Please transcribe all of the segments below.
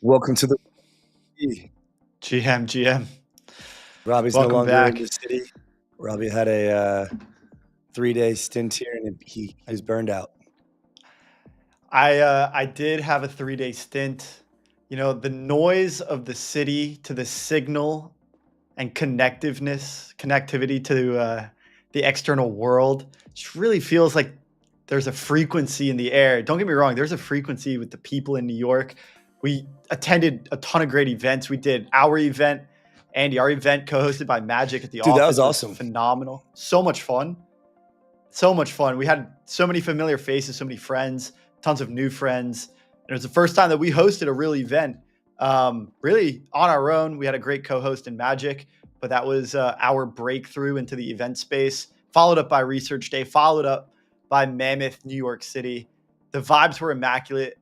Welcome to the GM. Robbie's Welcome no longer back. in the city. Robbie had a 3-day stint here, and he was burned out. I did have a 3-day stint. You know, the noise of the city to the signal and connectivity to the external world just really feels like there's a frequency in the air. Don't get me wrong, there's a frequency with the people in New York. We attended a ton of great events. We did our event, Andy, our event co-hosted by Magic at the office. Dude, that was awesome. Phenomenal. So much fun. We had so many familiar faces, so many friends, tons of new friends. And it was the first time that we hosted a real event, really on our own. We had a great co-host in Magic, but that was our breakthrough into the event space, followed up by Research Day, followed up by Mammoth, New York City. The vibes were immaculate.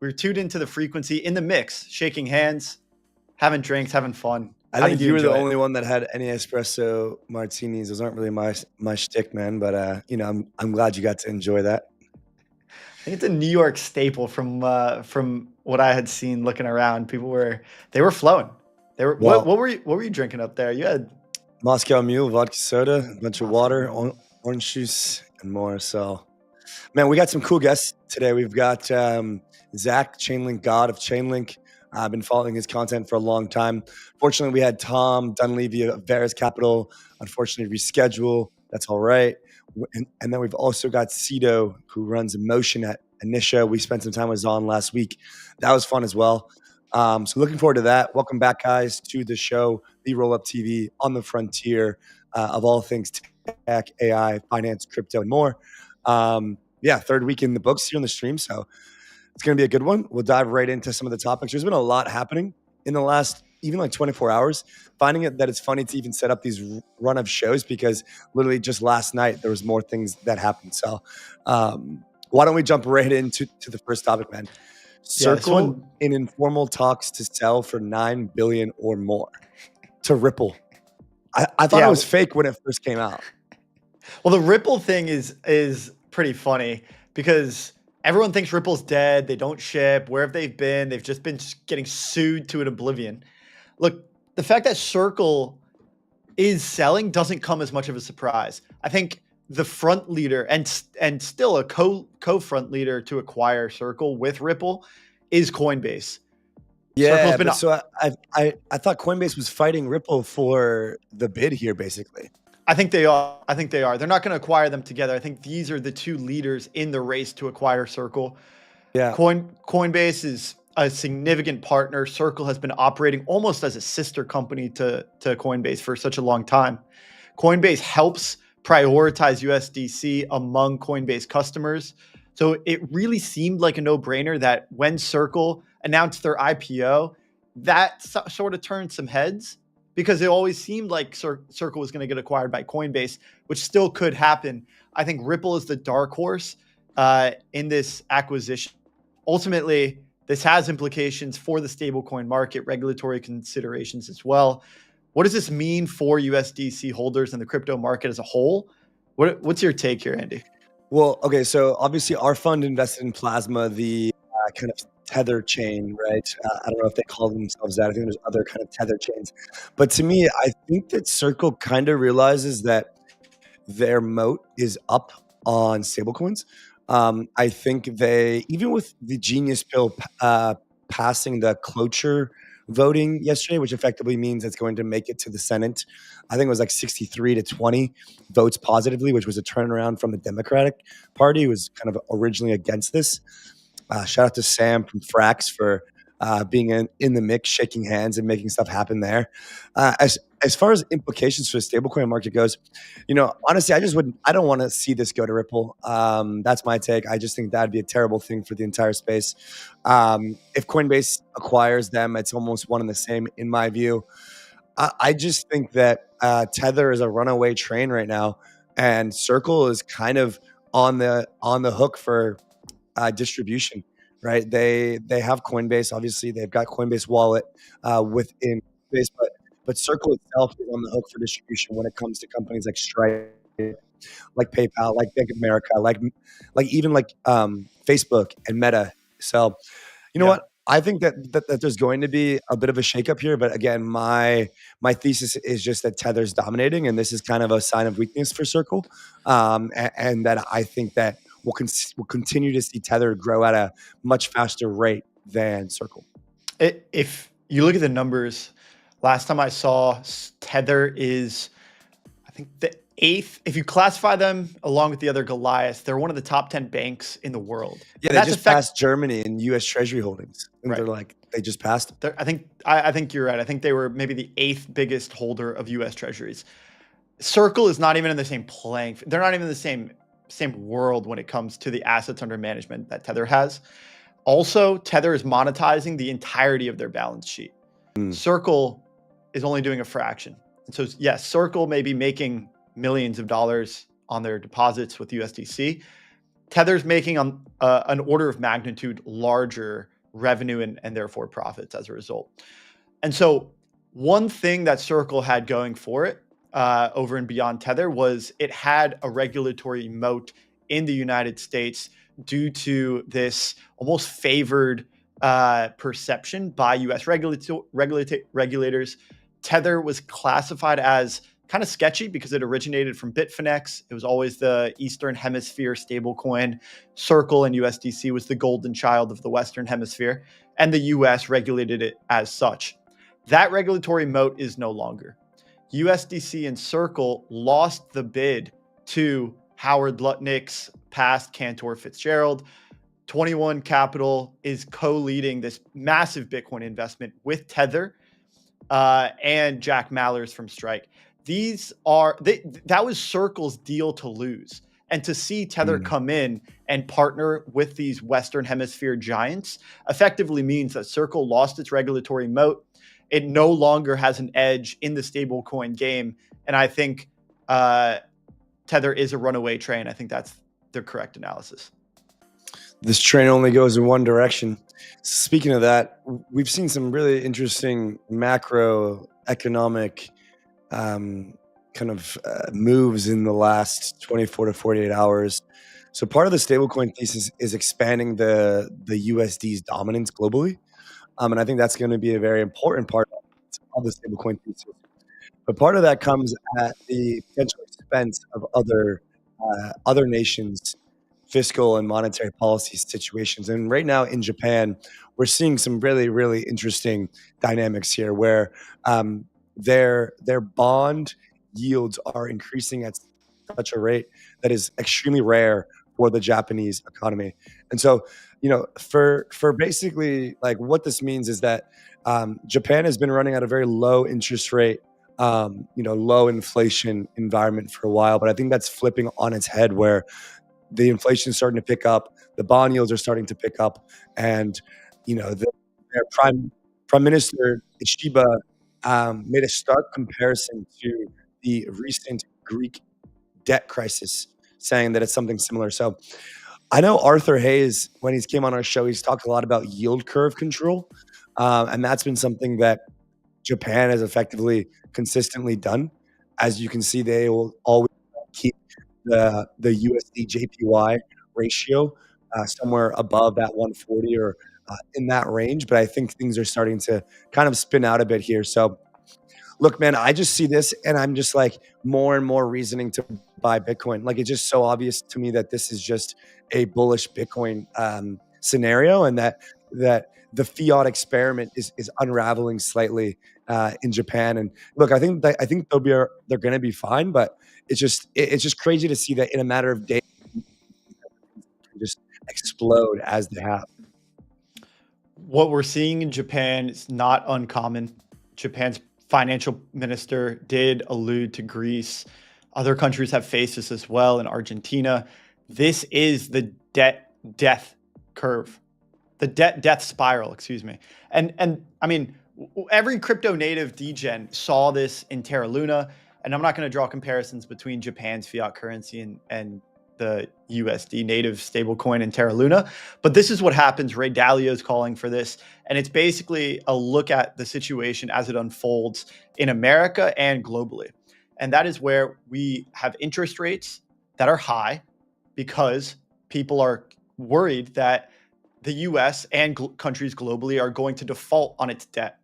We were tuned into the frequency, in the mix, shaking hands, having drinks, having fun. I think you were the only one that had any espresso martinis. Those aren't really my shtick, man. But I'm glad you got to enjoy that. I think it's a New York staple from what I had seen looking around. They were flowing. What were you drinking up there? You had Moscow Mule, vodka soda, a bunch of water, orange juice, and more. So, man, we got some cool guests today. We've got Zach, Chainlink God of Chainlink. I've been following his content for a long time. Fortunately, we had Tom Dunleavy of Varus Capital, unfortunately reschedule. That's all right. And then we've also got Cito, who runs Emotion at Anisha. We spent some time with Zon last week. That was fun as well. So looking forward to that. Welcome back, guys, to the show, the Rollup TV, on the frontier of all things tech, AI, finance, crypto, and more. Third week in the books here on the stream. So it's going to be a good one. We'll dive right into some of the topics. There's been a lot happening in the last even like 24 hours. Finding it that it's funny to even set up these run of shows because literally just last night there was more things that happened. So why don't we jump right into the first topic, man? Circle in informal talks to sell for $9 billion or more to Ripple. I thought it was fake when it first came out. Well, the Ripple thing is pretty funny because everyone thinks Ripple's dead. They don't ship. Where have they been? They've just been getting sued to an oblivion. Look, the fact that Circle is selling doesn't come as much of a surprise. I think the front leader and still a co-front leader to acquire Circle with Ripple is Coinbase. Yeah, so I thought Coinbase was fighting Ripple for the bid here, basically. I think they are. They're not going to acquire them together. I think these are the two leaders in the race to acquire Circle. Yeah. Coinbase is a significant partner. Circle has been operating almost as a sister company to Coinbase for such a long time. Coinbase helps prioritize USDC among Coinbase customers. So it really seemed like a no-brainer that when Circle announced their IPO, that sort of turned some heads, because it always seemed like Circle was going to get acquired by Coinbase, which still could happen. I think Ripple is the dark horse in this acquisition. Ultimately, this has implications for the stablecoin market, regulatory considerations as well. What does this mean for USDC holders and the crypto market as a whole? What's your take here, Andy? Well, okay, so obviously our fund invested in Plasma, the kind of tether chain, right? I don't know if they call themselves that. I think there's other kind of tether chains. But to me, I think that Circle kind of realizes that their moat is up on stablecoins. I think they, even with the Genius bill passing the cloture voting yesterday, which effectively means it's going to make it to the Senate. I think it was like 63-20 votes positively, which was a turnaround from the Democratic Party, who was kind of originally against this. Shout out to Sam from Frax for being in the mix, shaking hands and making stuff happen there. As far as implications for the stablecoin market goes, honestly, I don't want to see this go to Ripple. That's my take. I just think that'd be a terrible thing for the entire space. If Coinbase acquires them, it's almost one and the same in my view. I just think that Tether is a runaway train right now, and Circle is kind of on the hook for distribution. Right? They have Coinbase. Obviously, they've got Coinbase Wallet within Coinbase, but Circle itself is on the hook for distribution when it comes to companies like Stripe, like PayPal, like Bank of America, like even Facebook and Meta. So, you know what? I think that there's going to be a bit of a shakeup here, but again, my thesis is just that Tether's dominating, and this is kind of a sign of weakness for Circle, and that I think that we'll continue to see Tether grow at a much faster rate than Circle. If you look at the numbers, last time I saw, Tether is, I think, the 8th. If you classify them along with the other Goliaths, they're one of the top 10 banks in the world. Yeah, they just passed Germany in U.S. Treasury holdings. And right. They just passed. I think you're right. I think they were maybe the 8th biggest holder of U.S. Treasuries. Circle is not even in the same playing. They're not even in the same world when it comes to the assets under management that Tether has. Also, Tether is monetizing the entirety of their balance sheet. Circle is only doing a fraction. And so, yes, Circle may be making millions of dollars on their deposits with USDC. Tether's making an order of magnitude larger revenue and therefore profits as a result. And so one thing that Circle had going for it over and beyond Tether was it had a regulatory moat in the United States due to this almost favored perception by US regulators. Tether was classified as kind of sketchy because it originated from Bitfinex. It was always the Eastern Hemisphere stablecoin. Circle and USDC was the golden child of the Western Hemisphere, and the US regulated it as such. That regulatory moat is no longer. USDC and Circle lost the bid to Howard Lutnick's past Cantor Fitzgerald. 21 Capital is co-leading this massive Bitcoin investment with Tether and Jack Mallers from Strike. That was Circle's deal to lose. And to see Tether come in and partner with these Western Hemisphere giants effectively means that Circle lost its regulatory moat. It no longer has an edge in the stablecoin game. And I think Tether is a runaway train. I think that's the correct analysis. This train only goes in one direction. Speaking of that, we've seen some really interesting macroeconomic moves in the last 24 to 48 hours. So part of the stablecoin thesis is expanding the USD's dominance globally. And I think that's going to be a very important part of the stablecoin thesis. But part of that comes at the potential expense of other nations' fiscal and monetary policy situations. And right now in Japan, we're seeing some really, really interesting dynamics here where their bond yields are increasing at such a rate that is extremely rare for the Japanese economy. And so, for basically like what this means is that Japan has been running at a very low interest rate, low inflation environment for a while. But I think that's flipping on its head where the inflation is starting to pick up, the bond yields are starting to pick up, and their prime minister Ishiba made a stark comparison to the recent Greek debt crisis, saying that it's something similar. So I know Arthur Hayes, when he's came on our show, he's talked a lot about yield curve control, and that's been something that Japan has effectively consistently done. As you can see, they will always keep the USD JPY ratio somewhere above that 140 or in that range. But I think things are starting to kind of spin out a bit here. So look, man, I just see this and I'm just like more and more reasoning to buy Bitcoin. Like it's just so obvious to me that this is just a bullish Bitcoin scenario, and that the fiat experiment is unraveling slightly in Japan. And look, I think they're going to be fine, but it's just crazy to see that in a matter of days, just explode as they have. What we're seeing in Japan is not uncommon. Japan's financial minister did allude to Greece. Other countries have faced this as well in Argentina. This is the debt curve, the death spiral, excuse me. And I mean, every crypto native degen saw this in Terra Luna, and I'm not going to draw comparisons between Japan's fiat currency and the USD native stablecoin in Terra Luna, but this is what happens. Ray Dalio is calling for this, and it's basically a look at the situation as it unfolds in America and globally. And that is where we have interest rates that are high because people are worried that the US and countries globally are going to default on its debt.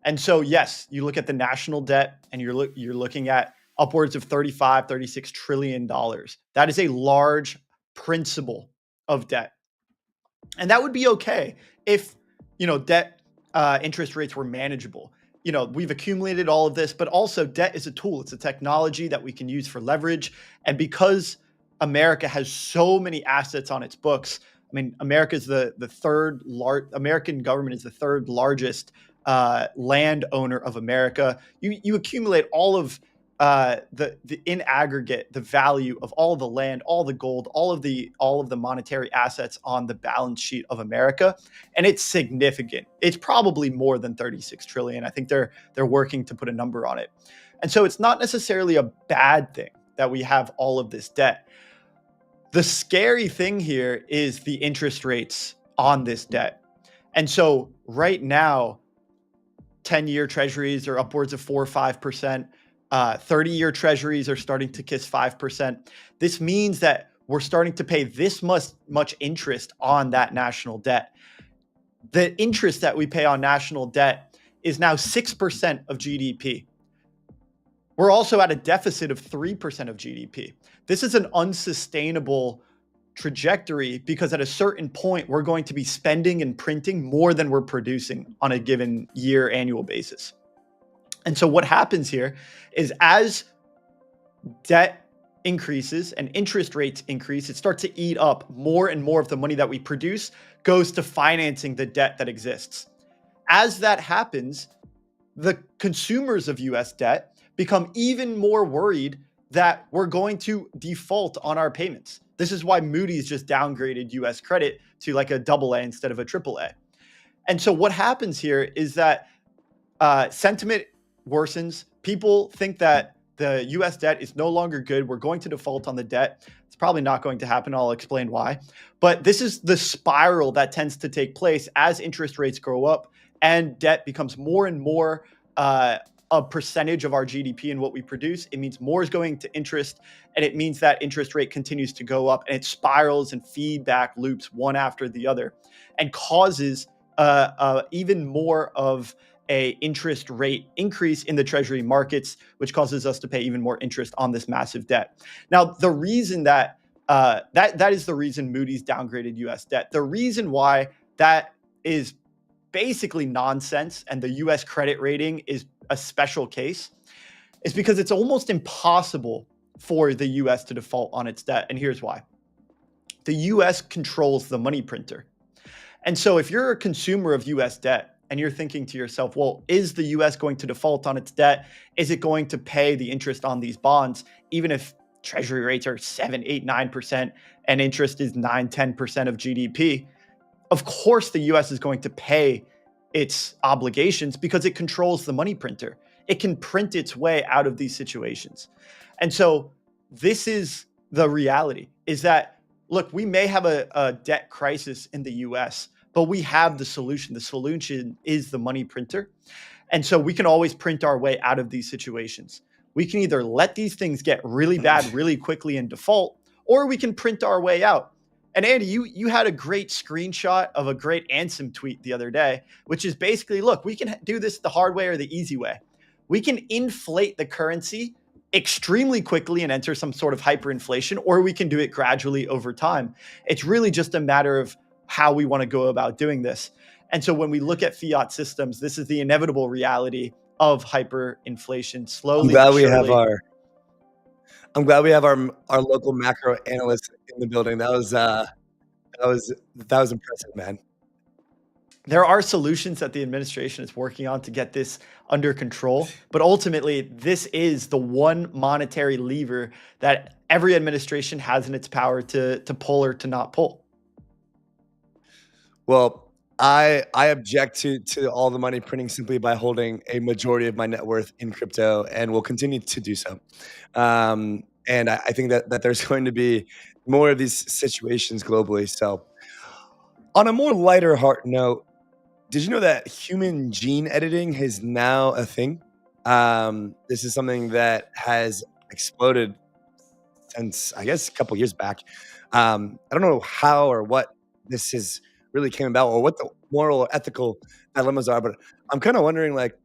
And so, yes, you look at the national debt and you're looking at upwards of $35, $36 trillion. That is a large principal of debt. And that would be okay if, debt interest rates were manageable. We've accumulated all of this, but also debt is a tool. It's a technology that we can use for leverage. And because America has so many assets on its books, I mean, American government is the third largest landowner of America. You accumulate all of in aggregate, the value of all of the land, all the gold, all of the monetary assets on the balance sheet of America, and it's significant. It's probably more than 36 trillion. I think they're working to put a number on it. And so it's not necessarily a bad thing that we have all of this debt. The scary thing here is the interest rates on this debt. And so right now, 10-year treasuries are upwards of 4 or 5%. 30-year treasuries are starting to kiss 5%. This means that we're starting to pay this much interest on that national debt. The interest that we pay on national debt is now 6% of GDP. We're also at a deficit of 3% of GDP. This is an unsustainable trajectory because at a certain point, we're going to be spending and printing more than we're producing on a given year annual basis. And so what happens here is as debt increases and interest rates increase, it starts to eat up more and more of the money that we produce goes to financing the debt that exists. As that happens, the consumers of US debt become even more worried that we're going to default on our payments. This is why Moody's just downgraded US credit to like a AA instead of a AAA. And so what happens here is that sentiment worsens. People think that the US debt is no longer good. We're going to default on the debt. It's probably not going to happen. I'll explain why. But this is the spiral that tends to take place as interest rates go up and debt becomes more and more a percentage of our GDP and what we produce. It means more is going to interest, and it means that interest rate continues to go up, and it spirals and feedback loops one after the other and causes even more of a interest rate increase in the treasury markets, which causes us to pay even more interest on this massive debt. Now, the reason that is the reason Moody's downgraded US debt. The reason why that is basically nonsense and the US credit rating is a special case is because it's almost impossible for the US to default on its debt. And here's why. The US controls the money printer. And so if you're a consumer of US debt, and you're thinking to yourself, well, is the US going to default on its debt? Is it going to pay the interest on these bonds, even if treasury rates are 7, 8, 9% and interest is 9, 10% of GDP? Of course, the US is going to pay its obligations because it controls the money printer. It can print its way out of these situations. And so this is the reality, is that, look, we may have a debt crisis in the US, but we have the solution. The solution is the money printer. And so we can always print our way out of these situations. We can either let these things get really bad really quickly and default, or we can print our way out. And Andy, you had a great screenshot of a great Ansem tweet the other day, which is basically, look, we can do this the hard way or the easy way. We can inflate the currency extremely quickly and enter some sort of hyperinflation, or we can do it gradually over time. It's really just a matter of how we want to go about doing this. And so when we look at fiat systems, this is the inevitable reality of hyperinflation slowly. I'm glad we have our local macro analyst in the building. That was impressive, man. There are solutions that the administration is working on to get this under control, but ultimately this is the one monetary lever that every administration has in its power to pull or to not pull. Well, I object to all the money printing simply by holding a majority of my net worth in crypto, and will continue to do so. And I think that there's going to be more of these situations globally. So on a more lighter heart note, did you know that human gene editing is now a thing? This is something that has exploded since, I guess, a couple years back. I don't know how or what this has really came about, or what the moral or ethical dilemmas are. But I'm kind of wondering, like,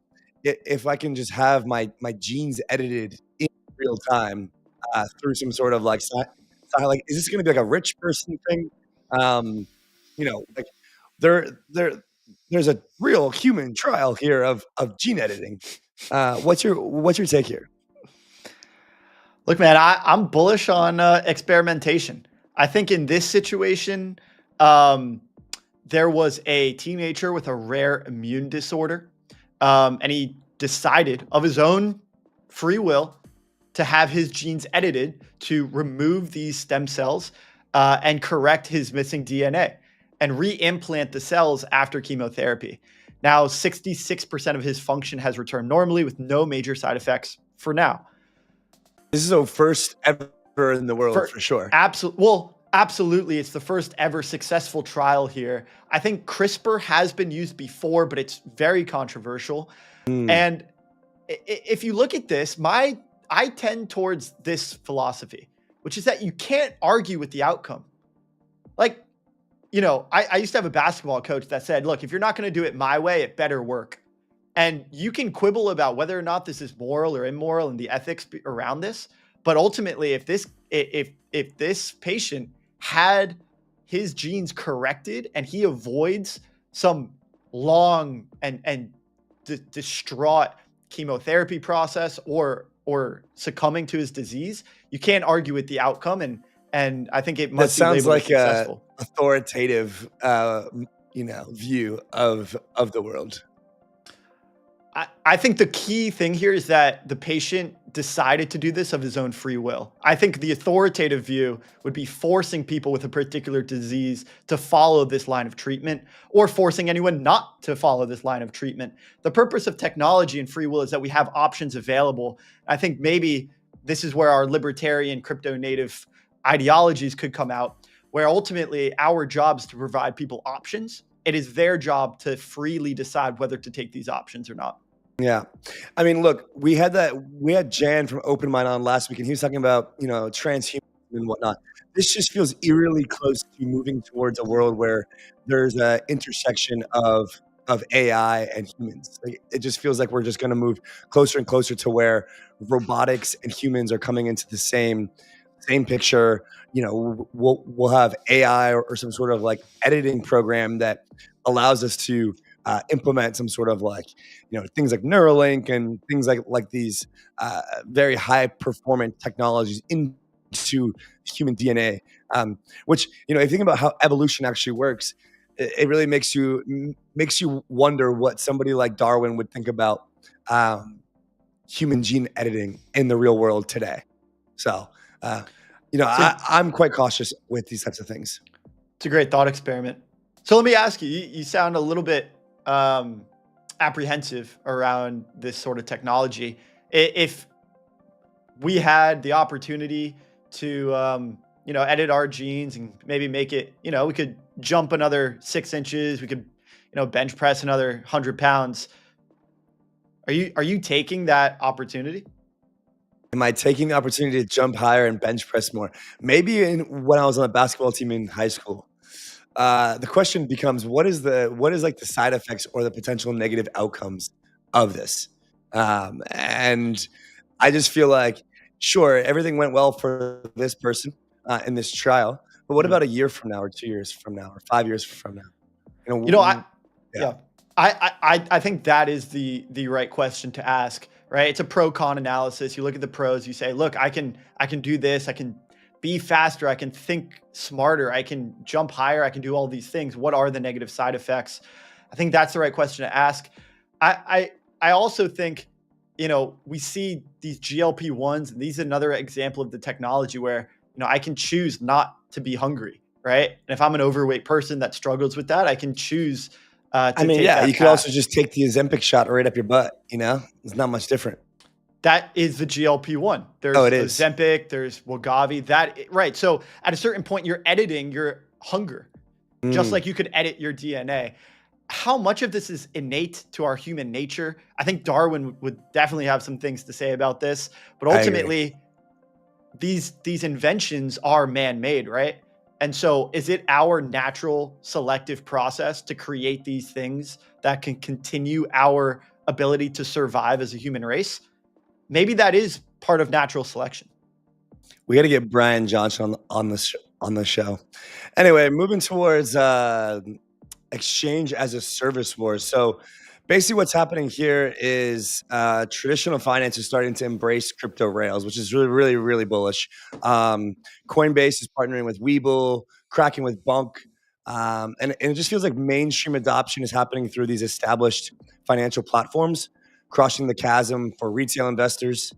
if I can just have my genes edited in real time through some sort of like, like, is this going to be like a rich person thing? Like there's a real human trial here of gene editing. What's your take here? Look, man, I'm bullish on experimentation. I think in this situation, there was a teenager with a rare immune disorder, and he decided of his own free will to have his genes edited to remove these stem cells and correct his missing DNA and re-implant the cells after chemotherapy. Now, 66% of his function has returned normally with no major side effects for now. This is the first ever in the world for sure. Absolutely. It's the first ever successful trial here. I think CRISPR has been used before, but it's very controversial. And if you look at this, I tend towards this philosophy, which is that you can't argue with the outcome. Like, I used to have a basketball coach that said, look, if you're not going to do it my way, it better work. And you can quibble about whether or not this is moral or immoral and the ethics around this. But ultimately, if this patient had his genes corrected and he avoids some long and distraught chemotherapy process or succumbing to his disease, you can't argue with the outcome. And I think it must be labeled like successful. Authoritative, view of the world. I think the key thing here is that the patient decided to do this of his own free will. I think the authoritative view would be forcing people with a particular disease to follow this line of treatment or forcing anyone not to follow this line of treatment. The purpose of technology and free will is that we have options available. I think maybe this is where our libertarian crypto native ideologies could come out, where ultimately our job is to provide people options. It is their job to freely decide whether to take these options or not. Yeah. I mean, look, we had Jan from Open Mind on last week, and he was talking about, transhumanism and whatnot. This just feels eerily close to moving towards a world where there's an intersection of AI and humans. Like, it just feels like we're just going to move closer and closer to where robotics and humans are coming into the same picture. We'll have AI or some sort of like editing program that allows us to implement some sort of like, things like Neuralink and things like these very high performant technologies into human DNA, which, if you think about how evolution actually works, it really makes you wonder what somebody like Darwin would think about human gene editing in the real world today. So, I'm quite cautious with these types of things. It's a great thought experiment. So let me ask you, you sound a little bit apprehensive around this sort of technology. If we had the opportunity to, edit our genes and maybe make it, we could jump another 6 inches, we could, bench press another 100 pounds. Are you taking that opportunity? Am I taking the opportunity to jump higher and bench press more? Maybe when I was on a basketball team in high school. The question becomes, what is like the side effects or the potential negative outcomes of this? And I just feel like, sure, everything went well for this person in this trial, but what about a year from now or 2 years from now or 5 years from now? I think that is the right question to ask, right? It's a pro-con analysis. You look at the pros, you say, look, I can do this, I can be faster, I can think smarter, I can jump higher, I can do all these things. What are the negative side effects? I think that's the right question to ask. I also think, we see these GLP-1s, and these are another example of the technology where, I can choose not to be hungry, right? And if I'm an overweight person that struggles with that, I can choose you could also just take the Ozempic shot right up your butt, It's not much different. That is the GLP-1. There's Ozempic, there's Wegovy, right. So at a certain point, you're editing your hunger, just like you could edit your DNA. How much of this is innate to our human nature? I think Darwin would definitely have some things to say about this, but ultimately these inventions are man-made, right? And so is it our natural selective process to create these things that can continue our ability to survive as a human race? Maybe that is part of natural selection. We got to get Brian Johnson on the show. Anyway, moving towards exchange as a service wars. So basically what's happening here is traditional finance is starting to embrace crypto rails, which is really, really, really bullish. Coinbase is partnering with Webull, cracking with Bunk. And it just feels like mainstream adoption is happening through these established financial platforms, crossing the chasm for retail investors.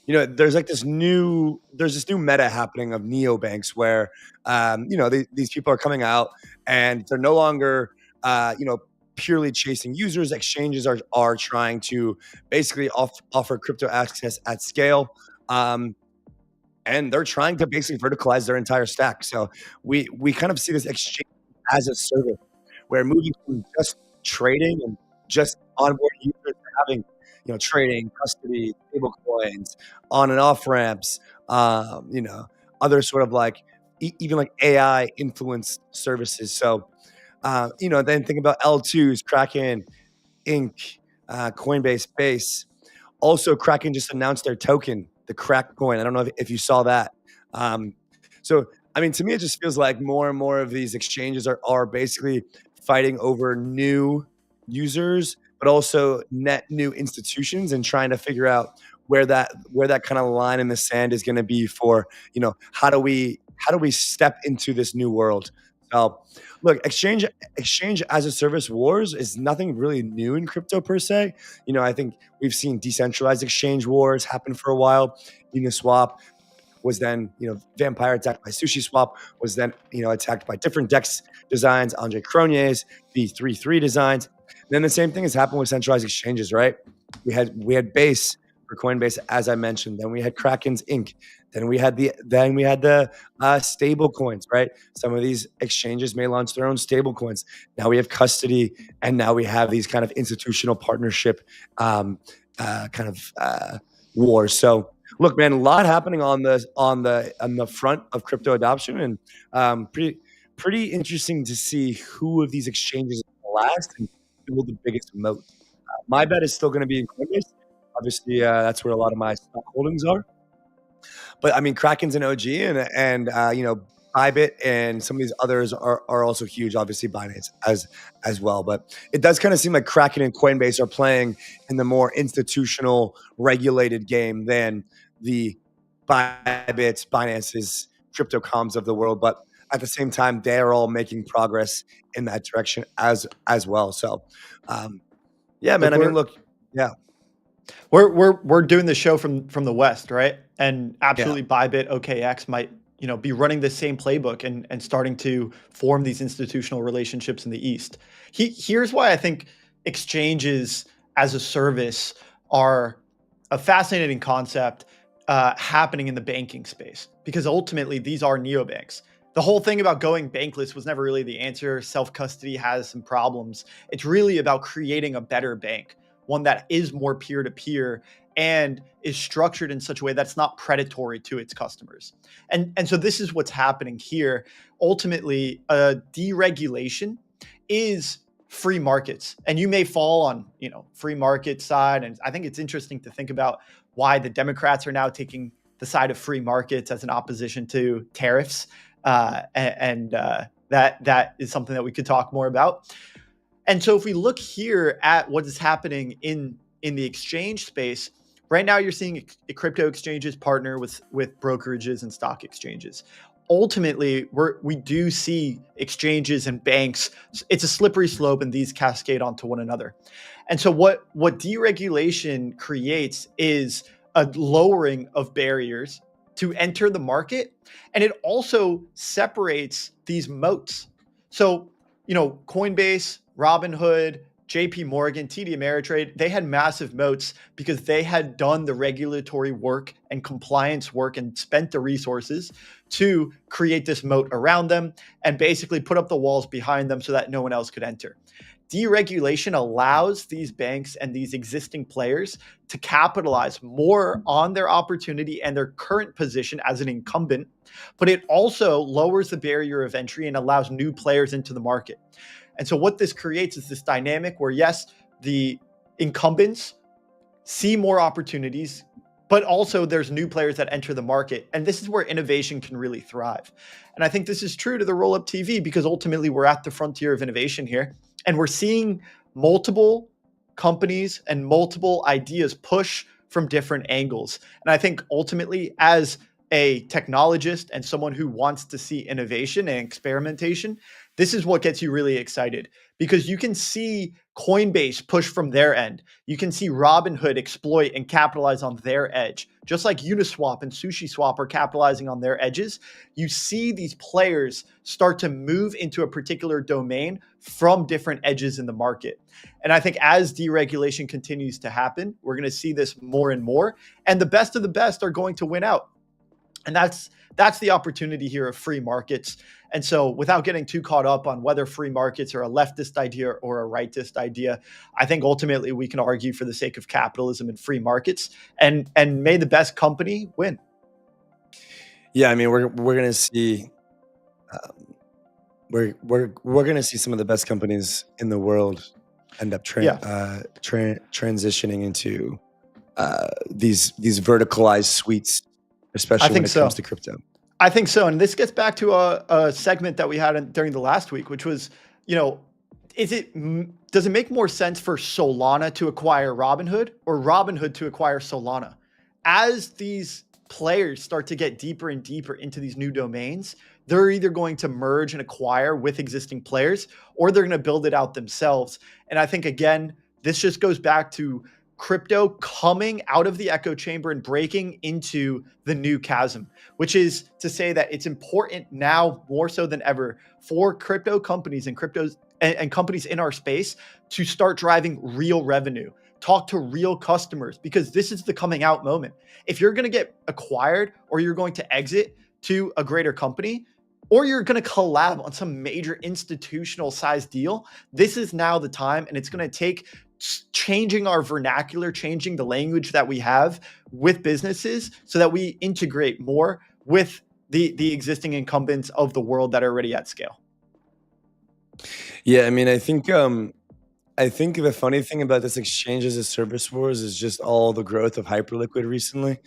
There's this new meta happening of neobanks where, these people are coming out and they're no longer, purely chasing users. Exchanges are trying to basically offer crypto access at scale. And they're trying to basically verticalize their entire stack. So we kind of see this exchange as a service where moving from just trading and just onboard users to having trading, custody, stable coins, on and off ramps, other sort of even like AI influenced services. So, then think about L2s, Kraken, Inc., Coinbase Base. Also, Kraken just announced their token, the Crack coin. I don't know if you saw that. To me, it just feels like more and more of these exchanges are basically fighting over new users, but also net new institutions, and trying to figure out where that kind of line in the sand is going to be for, how do we step into this new world? So look, exchange as a service wars is nothing really new in crypto per se. I think we've seen decentralized exchange wars happen for a while. Uniswap was then, vampire attacked by SushiSwap, was then, attacked by different DEX designs, 𝘱𝘭𝘆𝘵𝗫𝗍𝗔 V33 designs. And then the same thing has happened with centralized exchanges, right? We had Base for Coinbase, as I mentioned. Then we had Kraken's Inc. Then we had the stable coins, right? Some of these exchanges may launch their own stable coins. Now we have custody, and now we have these kind of institutional partnership wars. So look, man, a lot happening on the front of crypto adoption, and pretty interesting to see who of these exchanges will last and who will the biggest moat. My bet is still going to be in Coinbase. Obviously, that's where a lot of my stock holdings are. But Kraken's an OG, and Bybit and some of these others are also huge. Obviously, Binance as well. But it does kind of seem like Kraken and Coinbase are playing in the more institutional, regulated game than the Bybits, Binance's, crypto.coms of the world. But at the same time, they are all making progress in that direction as well. So, yeah, man. We're doing the show from the West, right? And absolutely, Bybit, OKX might be running the same playbook and starting to form these institutional relationships in the East. Here's why I think exchanges as a service are a fascinating concept happening in the banking space, because ultimately these are neobanks. The whole thing about going bankless was never really the answer. Self-custody has some problems. It's really about creating a better bank, one that is more peer-to-peer and is structured in such a way that's not predatory to its customers. And so this is what's happening here. Ultimately, deregulation is free markets. And you may fall on, free market side. And I think it's interesting to think about why the Democrats are now taking the side of free markets as an opposition to tariffs. That is something that we could talk more about. And so if we look here at what is happening in the exchange space, right now you're seeing crypto exchanges partner with brokerages and stock exchanges. Ultimately, we do see exchanges and banks. It's a slippery slope, and these cascade onto one another. And so what deregulation creates is a lowering of barriers to enter the market. And it also separates these moats. So, Coinbase, Robinhood, JP Morgan, TD Ameritrade, they had massive moats because they had done the regulatory work and compliance work and spent the resources to create this moat around them and basically put up the walls behind them so that no one else could enter. deregulation allows these banks and these existing players to capitalize more on their opportunity and their current position as an incumbent, but it also lowers the barrier of entry and allows new players into the market. And so what this creates is this dynamic where, yes, the incumbents see more opportunities, but also there's new players that enter the market. And this is where innovation can really thrive. And I think this is true to the Rollup TV because ultimately we're at the frontier of innovation here. And we're seeing multiple companies and multiple ideas push from different angles. And I think ultimately, as a technologist and someone who wants to see innovation and experimentation, this is what gets you really excited because you can see Coinbase push from their end. You can see Robinhood exploit and capitalize on their edge. Just like Uniswap and SushiSwap are capitalizing on their edges, you see these players start to move into a particular domain from different edges in the market. And I think as deregulation continues to happen, we're going to see this more and more. And the best of the best are going to win out. And that's the opportunity here of free markets. And so without getting too caught up on whether free markets are a leftist idea or a rightist idea, I think ultimately we can argue for the sake of capitalism and free markets and may the best company win. Yeah, I mean, we're going to see we're going to see some of the best companies in the world end up transitioning into these verticalized suites, especially when it comes to crypto. I think so. And this gets back to a segment that we had during the last week, which was, does it make more sense for Solana to acquire Robinhood or Robinhood to acquire Solana? As these players start to get deeper and deeper into these new domains, they're either going to merge and acquire with existing players or they're going to build it out themselves. And I think, again, this just goes back to crypto coming out of the echo chamber and breaking into the new chasm, which is to say that it's important now more so than ever for crypto companies and companies in our space to start driving real revenue, talk to real customers, because this is the coming out moment. If you're going to get acquired or you're going to exit to a greater company, or you're going to collab on some major institutional size deal, this is now the time. And it's going to take changing our vernacular, changing the language that we have with businesses so that we integrate more with the existing incumbents of the world that are already at scale. Yeah, I mean, I think the funny thing about this exchange as a service wars is just all the growth of Hyperliquid recently.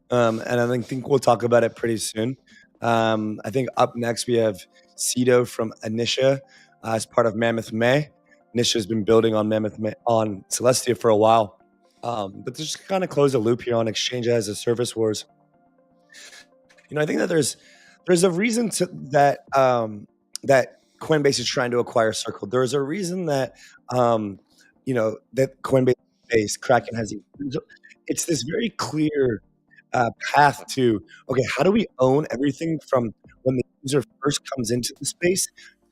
And I think we'll talk about it pretty soon. I think up next we have 𝘐𝘳 from Anisha as part of Mammoth May. Anisha has been building on Mammoth May, on Celestia for a while. But to just kind of close the loop here on exchange as a service wars, I think that there's a reason that Coinbase is trying to acquire Circle. There's a reason that that Coinbase Kraken has. It's this very clear path to, okay, how do we own everything from when the user first comes into the space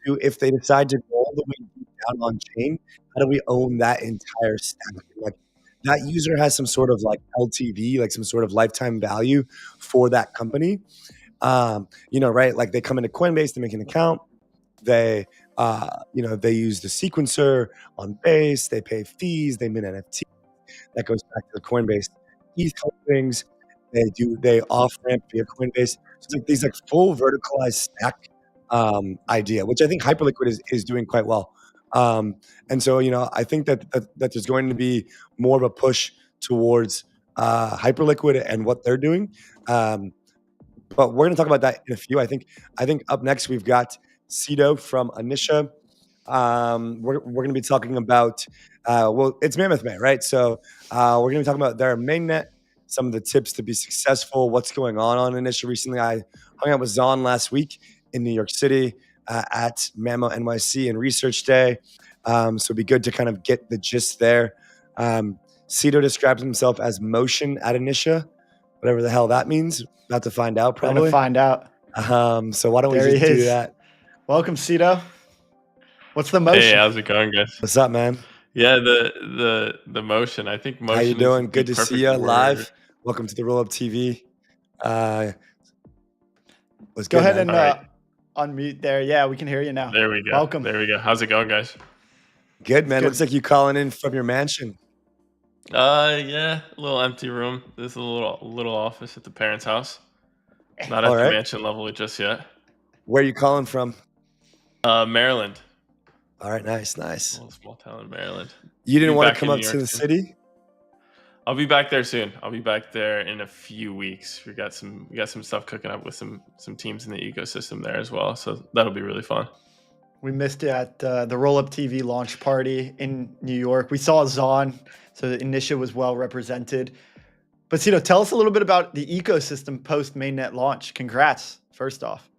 to if they decide to go all the way deep down on chain, how do we own that entire stack? Like that user has some sort of like LTV, like some sort of lifetime value for that company. Right? Like they come into Coinbase, they make an account, they use the sequencer on Base, they pay fees, they mint NFT. That goes back to the Coinbase ETH things. They off ramp via Coinbase. So it's like these full verticalized stack idea, which I think Hyperliquid is doing quite well. And so I think that there's going to be more of a push towards Hyperliquid and what they're doing. But we're going to talk about that in a few. I think up next we've got 𝘐𝘳 from Anisha. We're going to be talking about it's Mammoth May, right? So we're going to be talking about their mainnet, some of the tips to be successful, what's going on Anisha recently. I hung out with Zon last week in New York City at Mammoth NYC and Research Day. So it'd be good to kind of get the gist there. 𝘐𝘳 describes himself as motion at Anisha, whatever the hell that means. About to find out, probably. Going to find out. So why don't we just do that? Welcome, 𝘐𝘳. What's the motion? Hey, how's it going, guys? What's up, man? Yeah, the motion. I think motion. How you doing? Is good to see you live. Welcome to the Rollup TV. Go ahead and unmute there. Yeah, we can hear you now. There we go. Welcome. There we go. How's it going, guys? Good, man. good. Looks like you calling in from your mansion. Yeah, a little empty room. This is a little office at the parents' house. Not at All the right. mansion level just yet. Where are you calling from? Maryland. All right, nice. A little small town in Maryland. You didn't Be want to back come in up New to York the soon. city? I'll be back there soon. I'll be back there in a few weeks. We got some stuff cooking up with some teams in the ecosystem there as well. So that'll be really fun. We missed it at the Rollup TV launch party in New York. We saw Zon, so Anisha was well represented. But tell us a little bit about the ecosystem post mainnet launch. Congrats, first off.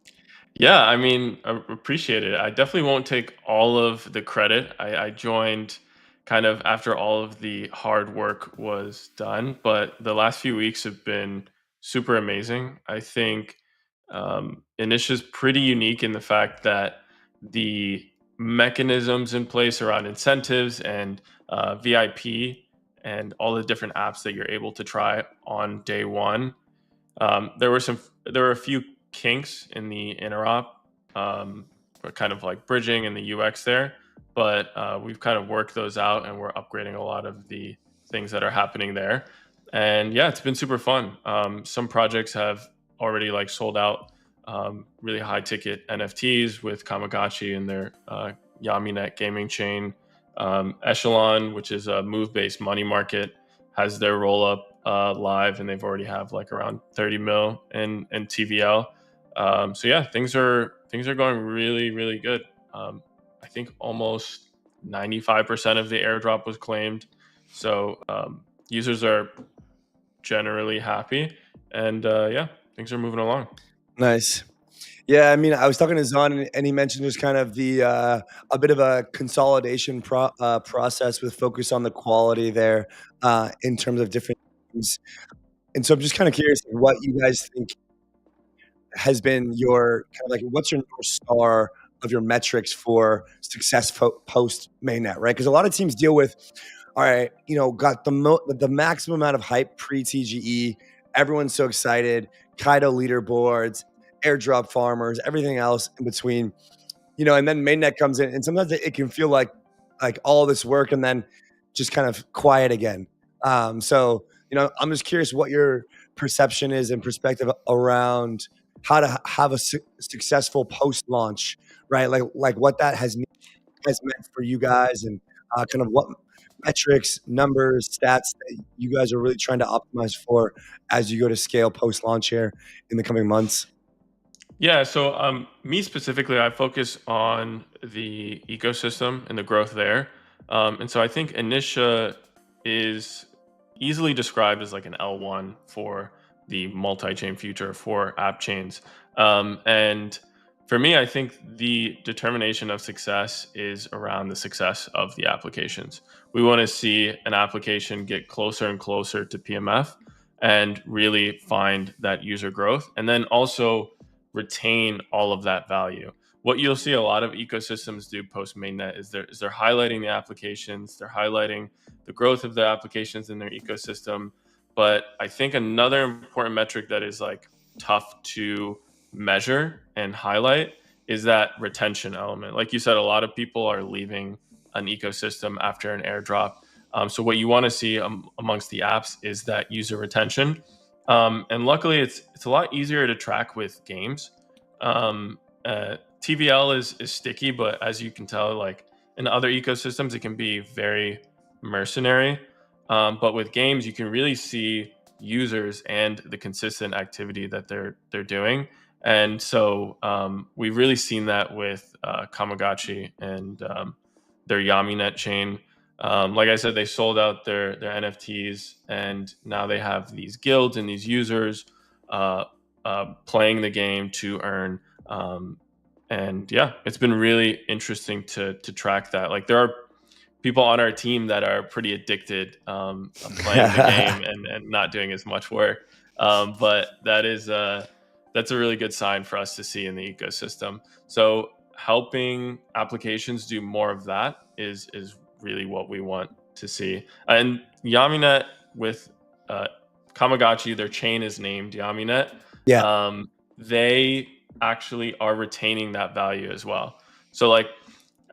Yeah, I mean, I appreciate it. I definitely won't take all of the credit. I joined kind of after all of the hard work was done, but the last few weeks have been super amazing. I think Anisha's pretty unique in the fact that the mechanisms in place around incentives and VIP and all the different apps that you're able to try on day one. There were a few kinks in the interop, kind of like bridging and the UX there, but we've kind of worked those out and we're upgrading a lot of the things that are happening there. And yeah, it's been super fun. Some projects have already like sold out really high ticket NFTs with 𝘗𝘃𝘬𝘕 and their 𝘰𝘬𝘃𝘕 gaming chain. echelon, which is a move-based money market, has their Rollup live, and they've already have like around 30 mil in TVL. So yeah, things are going really, really good. I think almost 95% of the airdrop was claimed. So users are generally happy, and yeah, things are moving along. Nice. Yeah, I mean, I was talking to Zon, and he mentioned there's kind of the a bit of a consolidation process with focus on the quality there in terms of different things. And so I'm just kind of curious what you guys think has been your kind of like, what's your North Star of your metrics for success post mainnet, right? Because a lot of teams deal with, all right, got the maximum amount of hype pre TGE. Everyone's so excited. Kaido leaderboards, airdrop farmers, everything else in between, and then mainnet comes in, and sometimes it can feel like all this work and then just kind of quiet again. So I'm just curious what your perception is and perspective around how to have a successful post launch, right? Like what that has meant for you guys, and kind of what metrics, numbers, stats that you guys are really trying to optimize for as you go to scale post launch here in the coming months. Yeah, so me specifically, I focus on the ecosystem and the growth there. And so I think Anisha is easily described as like an L1 for the multi-chain future for app chains. And for me, I think the determination of success is around the success of the applications. We want to see an application get closer and closer to PMF and really find that user growth, and then also retain all of that value. What you'll see a lot of ecosystems do post mainnet is they're highlighting the applications, they're highlighting the growth of the applications in their ecosystem. But I think another important metric that is like tough to measure and highlight is that retention element. Like you said, a lot of people are leaving an ecosystem after an airdrop. So what you want to see amongst the apps is that user retention. And luckily, it's a lot easier to track with games. TVL is sticky, but as you can tell, like in other ecosystems, it can be very mercenary. But with games, you can really see users and the consistent activity that they're doing. And so we've really seen that with 𝘗𝘃𝘬𝘕 and their 𝘰𝘬𝘃𝘕 chain. Like I said, they sold out their NFTs, and now they have these guilds and these users playing the game to earn. And yeah, it's been really interesting to track that. Like there are people on our team that are pretty addicted of playing the game and not doing as much work. But that's a really good sign for us to see in the ecosystem. So helping applications do more of that is really what we want to see. And 𝘰𝘬𝘃𝘕 with 𝘗𝘃𝘃𝘬𝘕, their chain is named 𝘰𝘬𝘃. Yeah. They actually are retaining that value as well. So like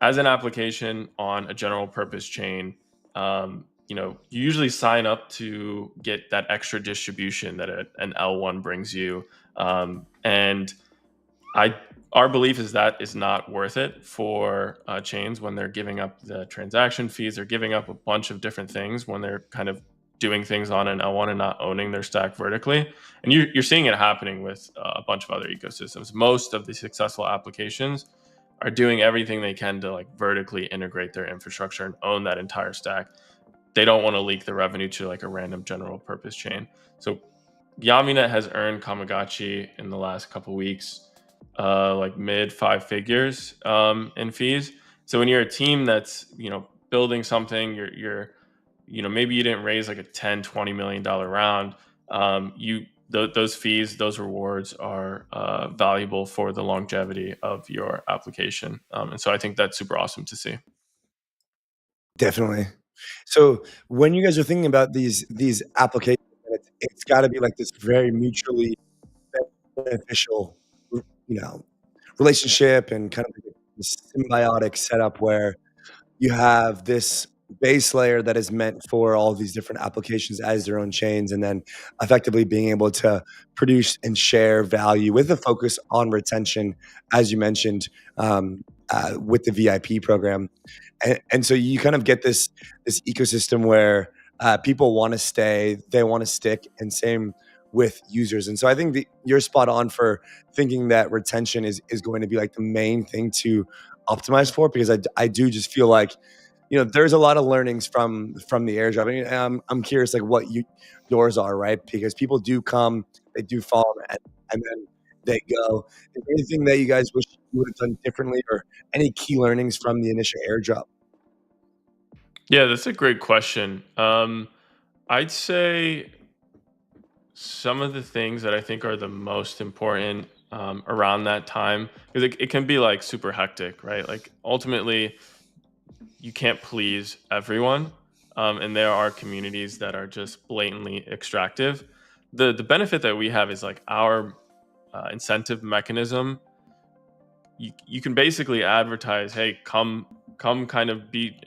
as an application on a general purpose chain, you usually sign up to get that extra distribution that an L1 brings you. And our belief is that is not worth it for chains when they're giving up the transaction fees. They're giving up a bunch of different things when they're kind of doing things on an L1 and not owning their stack vertically. And you're seeing it happening with a bunch of other ecosystems. Most of the successful applications are doing everything they can to like vertically integrate their infrastructure and own that entire stack. They don't want to leak the revenue to like a random general purpose chain. So Yaminet has earned 𝘗𝘓𝘬𝘐 in the last couple weeks, like mid 5 figures in fees. So when you're a team that's building something, you're maybe you didn't raise like a $10-20 million round, those fees, those rewards are valuable for the longevity of your application. And so I think that's super awesome to see. Definitely. So when you guys are thinking about these applications, it's got to be like this very mutually beneficial, relationship and kind of like this symbiotic setup where you have this base layer that is meant for all these different applications as their own chains, and then effectively being able to produce and share value with a focus on retention, as you mentioned, with the VIP program. And so you kind of get this ecosystem where people want to stay, they want to stick, and same with users. And so I think you're spot on for thinking that retention is going to be like the main thing to optimize for, because I do just feel like there's a lot of learnings from the airdrop. I mean, I'm curious like what yours are, right? Because people do come, they do fall, and then they go. Is there anything that you guys wish you would have done differently, or any key learnings from the initial airdrop? Yeah, that's a great question. I'd say some of the things that I think are the most important around that time, because it can be like super hectic, right? Like ultimately, you can't please everyone, and there are communities that are just blatantly extractive. The benefit that we have is like our incentive mechanism. You can basically advertise, hey, come kind of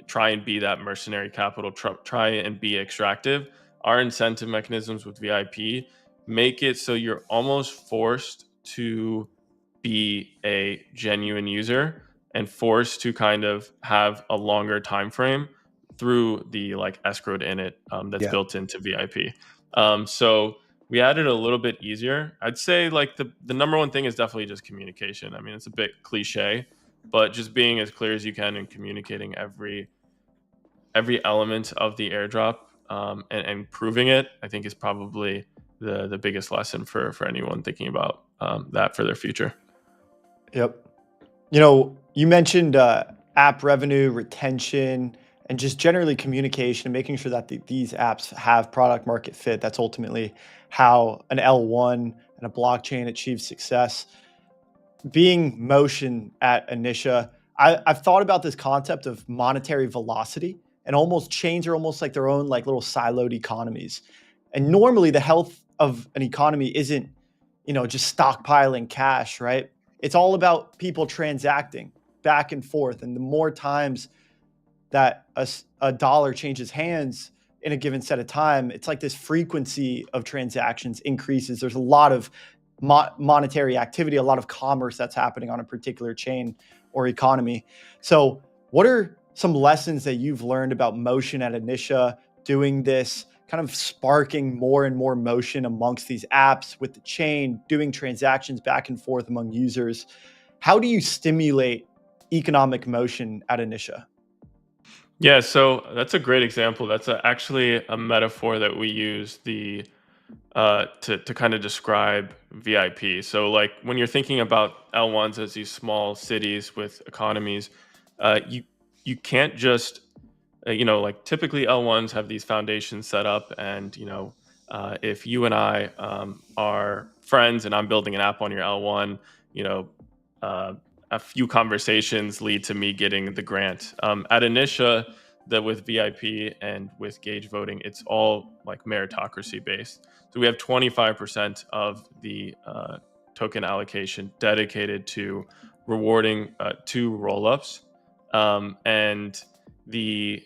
try and be that mercenary capital, try and be extractive. Our incentive mechanisms with VIP make it so you're almost forced to be a genuine user and forced to kind of have a longer time frame through the like escrowed init that's built into VIP. So we added a little bit easier. I'd say like the number one thing is definitely just communication. I mean, it's a bit cliche, but just being as clear as you can and communicating every element of the airdrop and proving it, I think is probably the biggest lesson for anyone thinking about that for their future. Yep. You mentioned app revenue, retention, and just generally communication and making sure that these apps have product market fit. That's ultimately how an L1 and a blockchain achieves success. Being motion at Anisha, I've thought about this concept of monetary velocity, and almost chains are almost like their own like little siloed economies. And normally the health of an economy isn't, just stockpiling cash, right? It's all about people transacting back and forth. And the more times that a dollar changes hands in a given set of time, it's like this frequency of transactions increases. There's a lot of monetary activity, a lot of commerce that's happening on a particular chain or economy. So what are some lessons that you've learned about motion at Anisha, doing this, kind of sparking more and more motion amongst these apps with the chain, doing transactions back and forth among users? How do you stimulate economic motion at Anisha? Yeah, so that's a great example. That's actually a metaphor that we use to kind of describe VIP. So like when you're thinking about L1s as these small cities with economies, you can't just like typically L1s have these foundations set up, and if you and I are friends and I'm building an app on your L1, a few conversations lead to me getting the grant. At Anisha, with VIP and with gauge voting, it's all like meritocracy based. So we have 25% of the token allocation dedicated to rewarding 2 rollups and the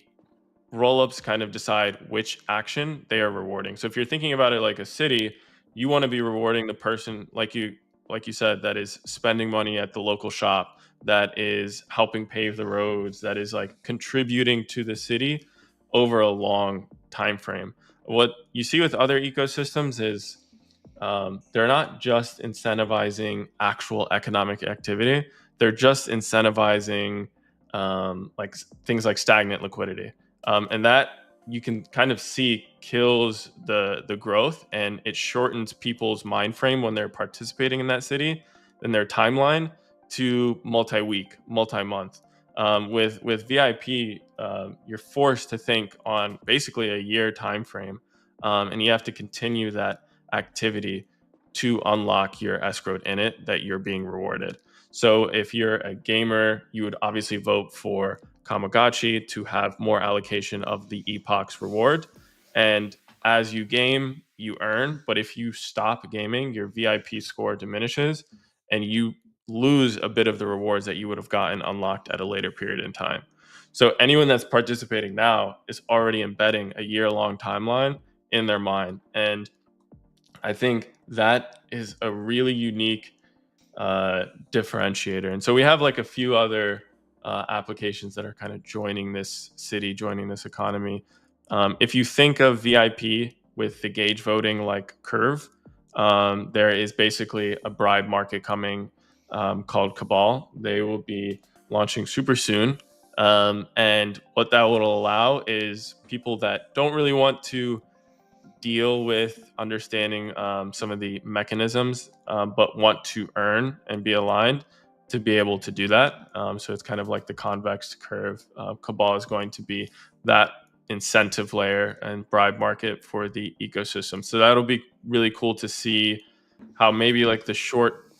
rollups kind of decide which action they are rewarding. So if you're thinking about it like a city, you want to be rewarding the person, like you said, that is spending money at the local shop, that is helping pave the roads, that is like contributing to the city over a long time frame. What you see with other ecosystems is they're not just incentivizing actual economic activity, they're just incentivizing like things like stagnant liquidity. And that you can kind of see kills the growth, and it shortens people's mind frame when they're participating in that city and their timeline to multi-week, multi-month. With VIP, you're forced to think on basically a year time frame, and you have to continue that activity to unlock your escrowed init that you're being rewarded. So if you're a gamer, you would obviously vote for 𝘗𝘓𝘵𝘬 to have more allocation of the epoch's reward. And as you game, you earn. But if you stop gaming, your VIP score diminishes and you lose a bit of the rewards that you would have gotten unlocked at a later period in time. So anyone that's participating now is already embedding a year-long timeline in their mind. And I think that is a really unique differentiator. And so we have like a few other applications that are kind of joining this city, joining this economy. If you think of VIP with the gauge voting like curve, there is basically a bribe market coming called 𝘗𝘯𝘵. They will be launching super soon. And what that will allow is people that don't really want to deal with understanding some of the mechanisms, but want to earn and be aligned to be able to do that. So it's kind of like the convex curve. 𝘗𝘯𝘵 is going to be that incentive layer and bribe market for the ecosystem. So that'll be really cool to see how maybe like the short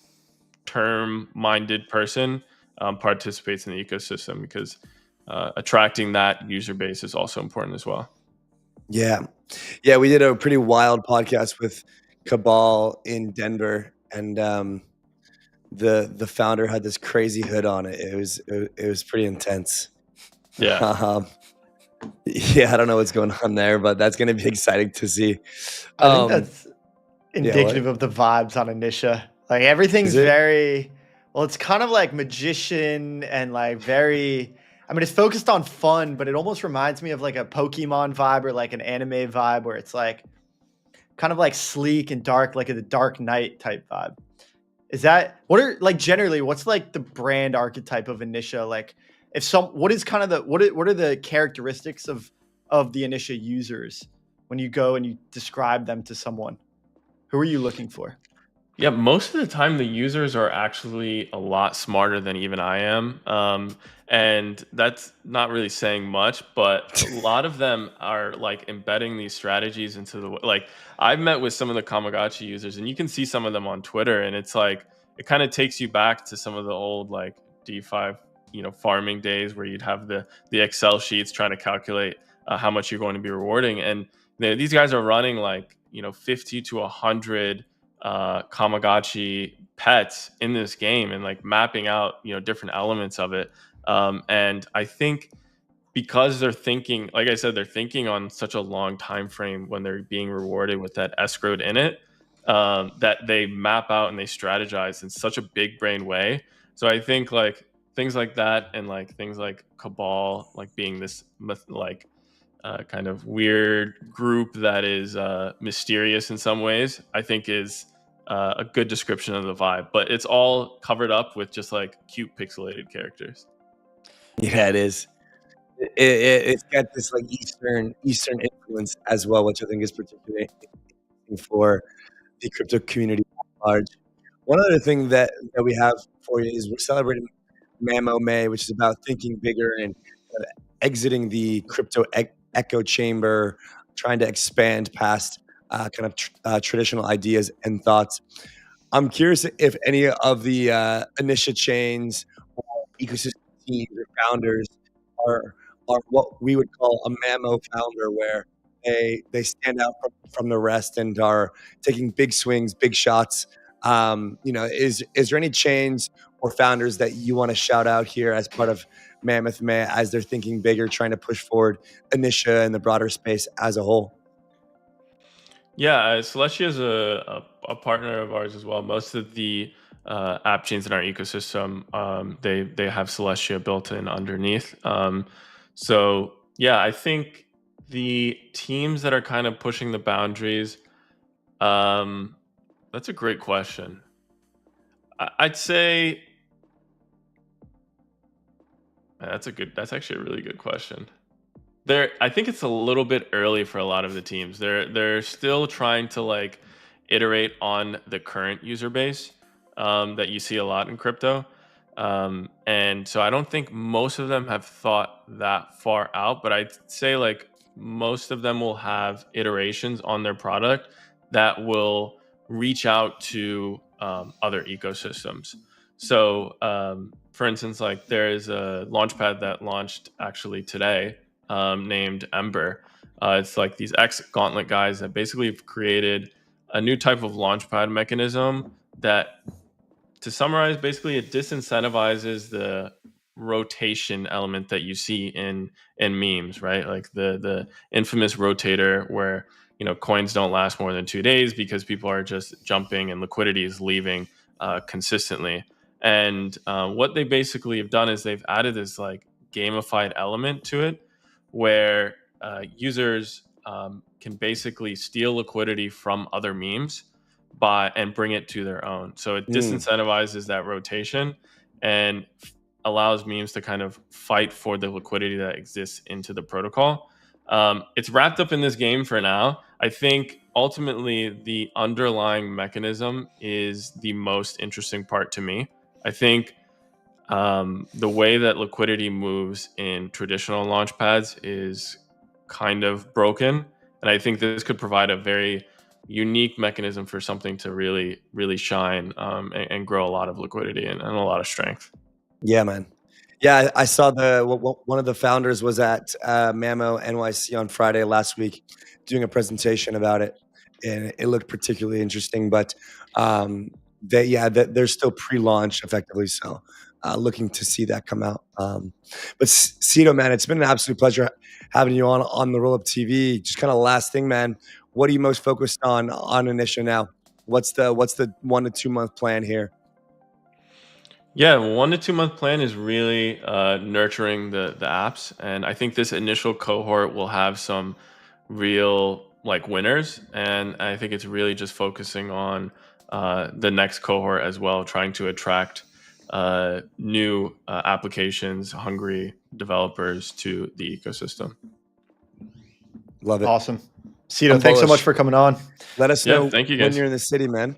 term minded person participates in the ecosystem, because attracting that user base is also important as well. Yeah. Yeah, we did a pretty wild podcast with 𝘗𝘯𝘵 in Denver, and the founder had this crazy hood on it. It was pretty intense. Yeah. Yeah, I don't know what's going on there, but that's going to be exciting to see. I think that's indicative of the vibes on Anisha. Like everything's very, well, it's kind of like magician and like very, I mean, it's focused on fun, but it almost reminds me of like a Pokemon vibe or like an anime vibe where it's like kind of like sleek and dark, like a Dark Knight type vibe. Is that, what are like generally, what's like the brand archetype of Anisha? Like what is kind of the, what are the characteristics of the Anisha users when you go and you describe them to someone? Who are you looking for? Yeah, most of the time the users are actually a lot smarter than even I am. And that's not really saying much, but a lot of them are like embedding these strategies into the, like I've met with some of the 𝘗𝘓𝘵𝘬 users, and you can see some of them on Twitter, and it's like, it kind of takes you back to some of the old like DeFi, farming days where you'd have the Excel sheets trying to calculate how much you're going to be rewarding. And these guys are running like, 50 to 100 𝘗𝘓𝘵𝘬 pets in this game and like mapping out different elements of it, and I think because they're thinking, like I said, they're thinking on such a long time frame when they're being rewarded with that escrowed init, that they map out and they strategize in such a big brain way. So I think like things like that, and like things like 𝘗𝘯𝘵 like being this like kind of weird group that is mysterious in some ways, I think is a good description of the vibe. But it's all covered up with just like cute pixelated characters. Yeah, it is. It's got this like Eastern influence as well, which I think is particularly interesting for the crypto community at large. One other thing that we have for you is we're celebrating Mammoth May, which is about thinking bigger and exiting the crypto echo chamber, trying to expand past kind of traditional ideas and thoughts. I'm curious if any of the Anisha chains or ecosystem teams or founders are what we would call a Mammoth founder, where they stand out from the rest and are taking big swings, big shots. Is there any chains or founders that you want to shout out here as part of Mammoth May as they're thinking bigger, trying to push forward Anisha and the broader space as a whole? Yeah, 𝘗𝘳𝘃 is a partner of ours as well. Most of the app chains in our ecosystem, they have 𝘗𝘳𝘃 built in underneath. So yeah, I think the teams that are kind of pushing the boundaries, that's a great question. I'd say that's actually a really good question. I think it's a little bit early for a lot of the teams. They're still trying to like iterate on the current user base that you see a lot in crypto. And so I don't think most of them have thought that far out, but I'd say like most of them will have iterations on their product that will reach out to other ecosystems. So for instance, like there is a launchpad that launched actually today named Ember. It's like these ex-Gauntlet guys that basically have created a new type of launchpad mechanism that, to summarize, basically it disincentivizes the rotation element that you see in memes, right? Like the infamous rotator where, you know, coins don't last more than 2 days because people are just jumping and liquidity is leaving consistently. And what they basically have done is they've added this like gamified element to it where users can basically steal liquidity from other memes and bring it to their own. So it disincentivizes that rotation and allows memes to kind of fight for the liquidity that exists into the protocol. It's wrapped up in this game for now. I think ultimately the underlying mechanism is the most interesting part to me. I think the way that liquidity moves in traditional launchpads is kind of broken. And I think this could provide a very unique mechanism for something to really, really shine and grow a lot of liquidity and a lot of strength. Yeah, man. Yeah, I saw one of the founders was at Mammoth NYC on Friday last week doing a presentation about it. And it looked particularly interesting, but they're still pre-launch effectively. So looking to see that come out. But 𝘗𝘳𝘃, man, it's been an absolute pleasure having you on the Rollup TV. Just kind of last thing, man. What are you most focused on Anisha now? What's the 1 to 2 month plan here? Yeah, 1 to 2 month plan is really nurturing the apps. And I think this initial cohort will have some real like winners. And I think it's really just focusing on the next cohort as well, trying to attract new applications, hungry developers to the ecosystem. Love it. Awesome. 𝘗𝘳𝘃, thanks so much for coming on. Let us know thank you when guys. you're in the city, man.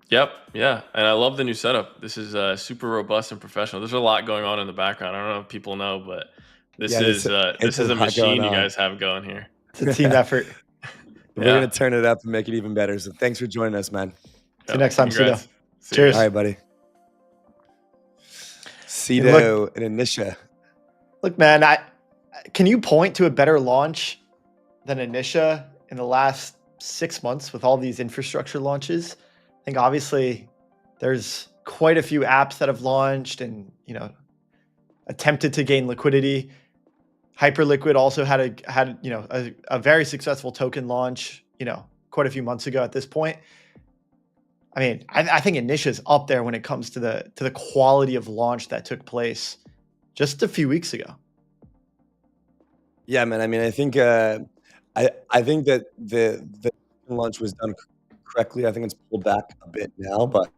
Yep. Yeah. And I love the new setup. This is super robust and professional. There's a lot going on in the background. I don't know if people know, but this is a machine you guys have going here. It's a team effort. We're going to turn it up and make it even better. So thanks for joining us, man. See you next time, Congrats. 𝘗𝘳𝘃. Cheers. All right, buddy. 𝘗𝘳𝘃 and Anisha. Look, man, can you point to a better launch than Anisha in the last 6 months with all these infrastructure launches? I think obviously there's quite a few apps that have launched and, you know, attempted to gain liquidity. Hyperliquid also had a very successful token launch, you know, quite a few months ago at this point. I mean, I think Anisha's up there when it comes to the quality of launch that took place just a few weeks ago. Yeah, man. I mean, I think that the launch was done correctly. I think it's pulled back a bit now, but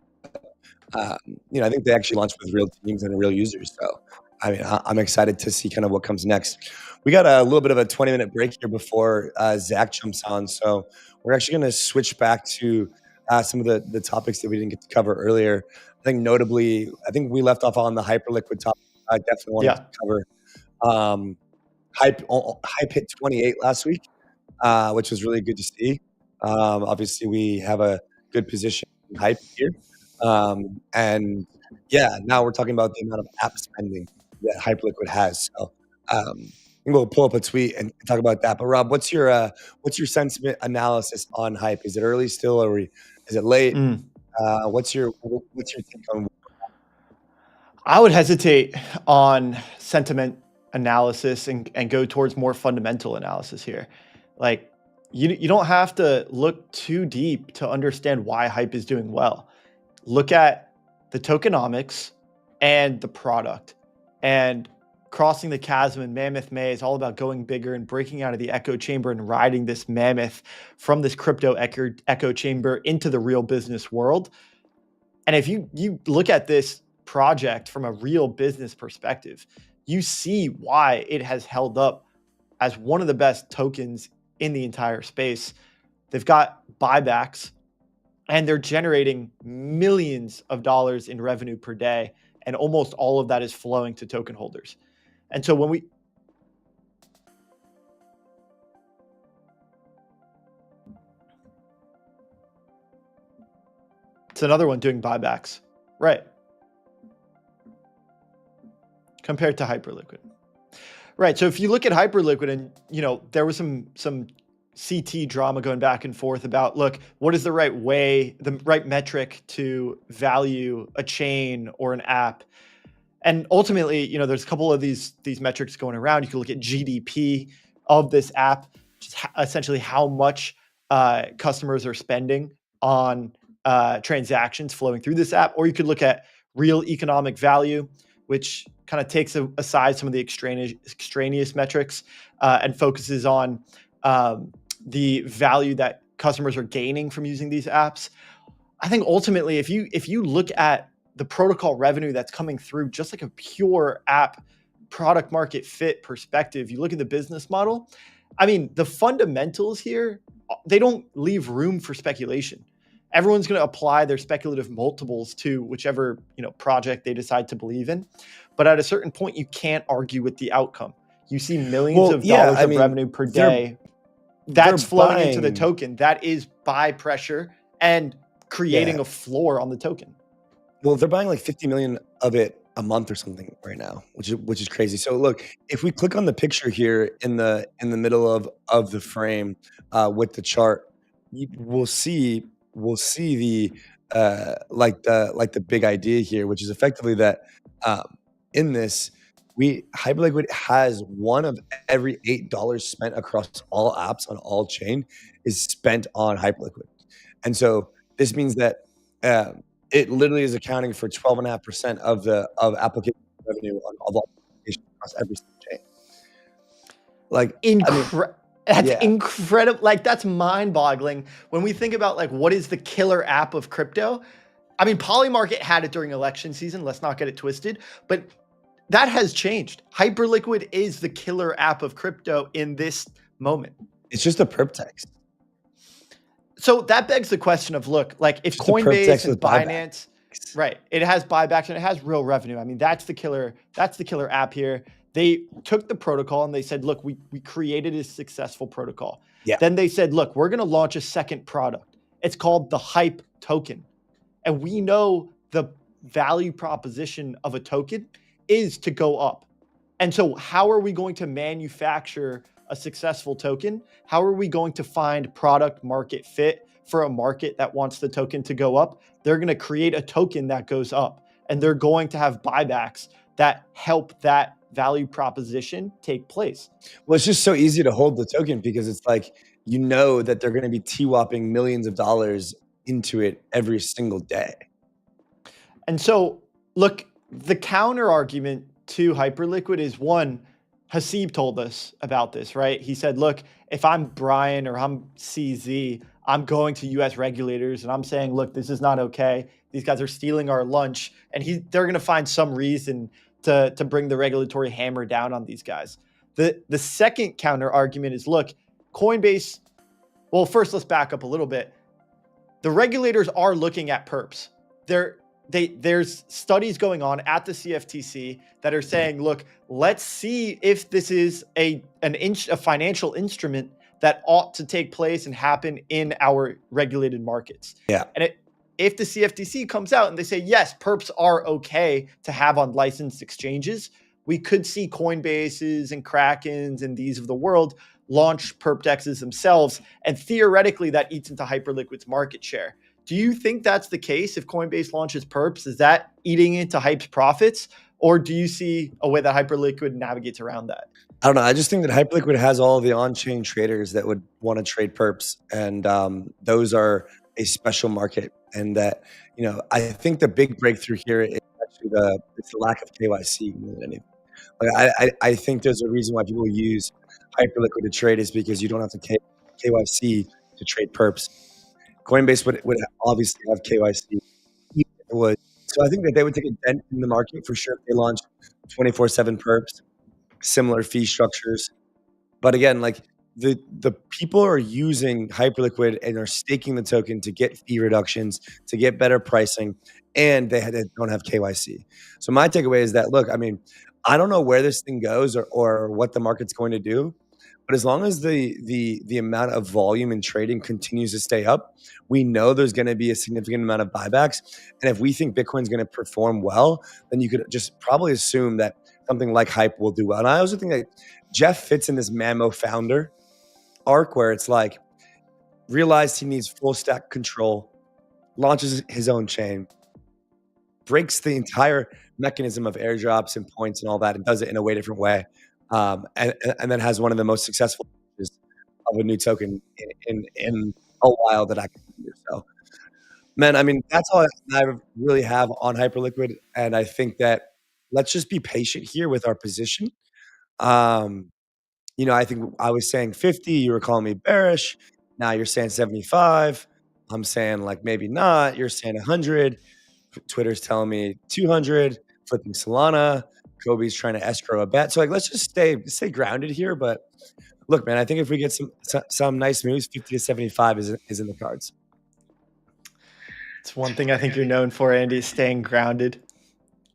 you know, I think they actually launched with real teams and real users. So, I mean, I'm excited to see kind of what comes next. We got a little bit of a 20-minute break here before Zach jumps on. So we're actually going to switch back to some of the topics that we didn't get to cover earlier. I think notably, I think we left off on the Hyperliquid topic. I definitely wanted to cover. Hype hit 28 last week, which was really good to see. Obviously, we have a good position in Hype here. And yeah, now we're talking about the amount of app spending that Hyperliquid has. So we'll pull up a tweet and talk about that. But Rob, what's your sentiment analysis on Hype? Is it early still, or is it late? What's your take on? I would hesitate on sentiment analysis and go towards more fundamental analysis here. Like, you don't have to look too deep to understand why Hype is doing well. Look at the tokenomics and the product. And crossing the chasm in Mammoth May is all about going bigger and breaking out of the echo chamber and riding this mammoth from this crypto echo chamber into the real business world. And if you look at this project from a real business perspective, you see why it has held up as one of the best tokens in the entire space. They've got buybacks and they're generating millions of dollars in revenue per day. And almost all of that is flowing to token holders. And so when it's another one doing buybacks, right? Compared to Hyperliquid. Right. So if you look at Hyperliquid and, there was some CT drama going back and forth about, look, what is the right way, the right metric to value a chain or an app? And ultimately, there's a couple of these metrics going around. You can look at GDP of this app, which is essentially how much customers are spending on transactions flowing through this app. Or you could look at real economic value, which kind of takes aside some of the extraneous metrics and focuses on the value that customers are gaining from using these apps. I think ultimately, if you look at the protocol revenue that's coming through, just like a pure app product market fit perspective, you look at the business model. I mean, the fundamentals here, they don't leave room for speculation. Everyone's going to apply their speculative multiples to whichever project they decide to believe in. But at a certain point, you can't argue with the outcome. You see millions of dollars of revenue per day. That's flowing into the token. That is buy pressure and creating a floor on the token. Well, they're buying like 50 million of it a month or something right now, which is crazy. So look, if we click on the picture here in the middle of the frame with the chart, we'll see the the big idea here, which is effectively that in this, Hyperliquid has one of every $8 spent across all apps on all chain is spent on Hyperliquid. And so this means that it literally is accounting for 12.5% of application revenue on all the applications across every single chain. Like, that's incredible. Like, that's mind-boggling when we think about like what is the killer app of crypto. I mean, Polymarket had it during election season. Let's not get it twisted, but that has changed. Hyperliquid is the killer app of crypto in this moment. It's just a perp text. So that begs the question of, look, like if just Coinbase and Binance, right, it has buybacks and it has real revenue. I mean, that's the killer app here. They took the protocol and they said, look, we created a successful protocol. Yeah. Then they said, look, we're going to launch a second product. It's called the Hype token. And we know the value proposition of a token is to go up. And so how are we going to manufacture a successful token? How are we going to find product market fit for a market that wants the token to go up? They're going to create a token that goes up, and they're going to have buybacks that help that value proposition take place. Well, it's just so easy to hold the token because it's like, that they're going to be TWAPing millions of dollars into it every single day. And so, look, the counter argument to Hyperliquid is one, Haseeb told us about this, right? He said, look, if I'm Brian or I'm CZ, I'm going to US regulators and I'm saying, look, this is not okay. These guys are stealing our lunch. And they're going to find some reason to bring the regulatory hammer down on these guys. The second counter argument is, look, Coinbase, well, first let's back up a little bit. The regulators are looking at perps. There's studies going on at the CFTC that are saying, look, let's see if this is a financial instrument that ought to take place and happen in our regulated markets. Yeah. And if the CFTC comes out and they say, yes, perps are okay to have on licensed exchanges, we could see Coinbases and Krakens and these of the world launch perp dexes themselves. And theoretically, that eats into Hyperliquid's market share. Do you think that's the case if Coinbase launches perps? Is that eating into Hype's profits? Or do you see a way that Hyperliquid navigates around that? I don't know. I just think that Hyperliquid has all the on-chain traders that would want to trade perps, and those are a special market. And that, I think the big breakthrough here is actually the lack of KYC more than anything. Like, I think there's a reason why people use Hyperliquid to trade is because you don't have to KYC to trade perps. Coinbase would obviously have KYC. Even if it was. So I think that they would take a dent in the market for sure if they launch 24/7 perps, similar fee structures. But again, like the people are using Hyperliquid and are staking the token to get fee reductions, to get better pricing, and they don't have KYC. So my takeaway is that, look, I mean, I don't know where this thing goes or what the market's going to do, but as long as the amount of volume in trading continues to stay up, we know there's going to be a significant amount of buybacks. And if we think Bitcoin's going to perform well, then you could just probably assume that something like Hype will do well. And I also think that Jeff fits in this Mammoth founder arc where it's like realized he needs full stack control, launches his own chain, breaks the entire mechanism of airdrops and points and all that, and does it in a way different way. And then has one of the most successful launches of a new token in a while that I can remember. So, man, I mean, that's all I really have on Hyperliquid. And I think that let's just be patient here with our position. I think I was saying 50, you were calling me bearish. Now you're saying 75. I'm saying like maybe not. You're saying 100. Twitter's telling me 200. Flipping Solana. Kobe's trying to escrow a bet. So like, let's just stay grounded here. But look, man, I think if we get some nice moves, 50 to 75 is in the cards. It's one thing I think you're known for, Andy, is staying grounded,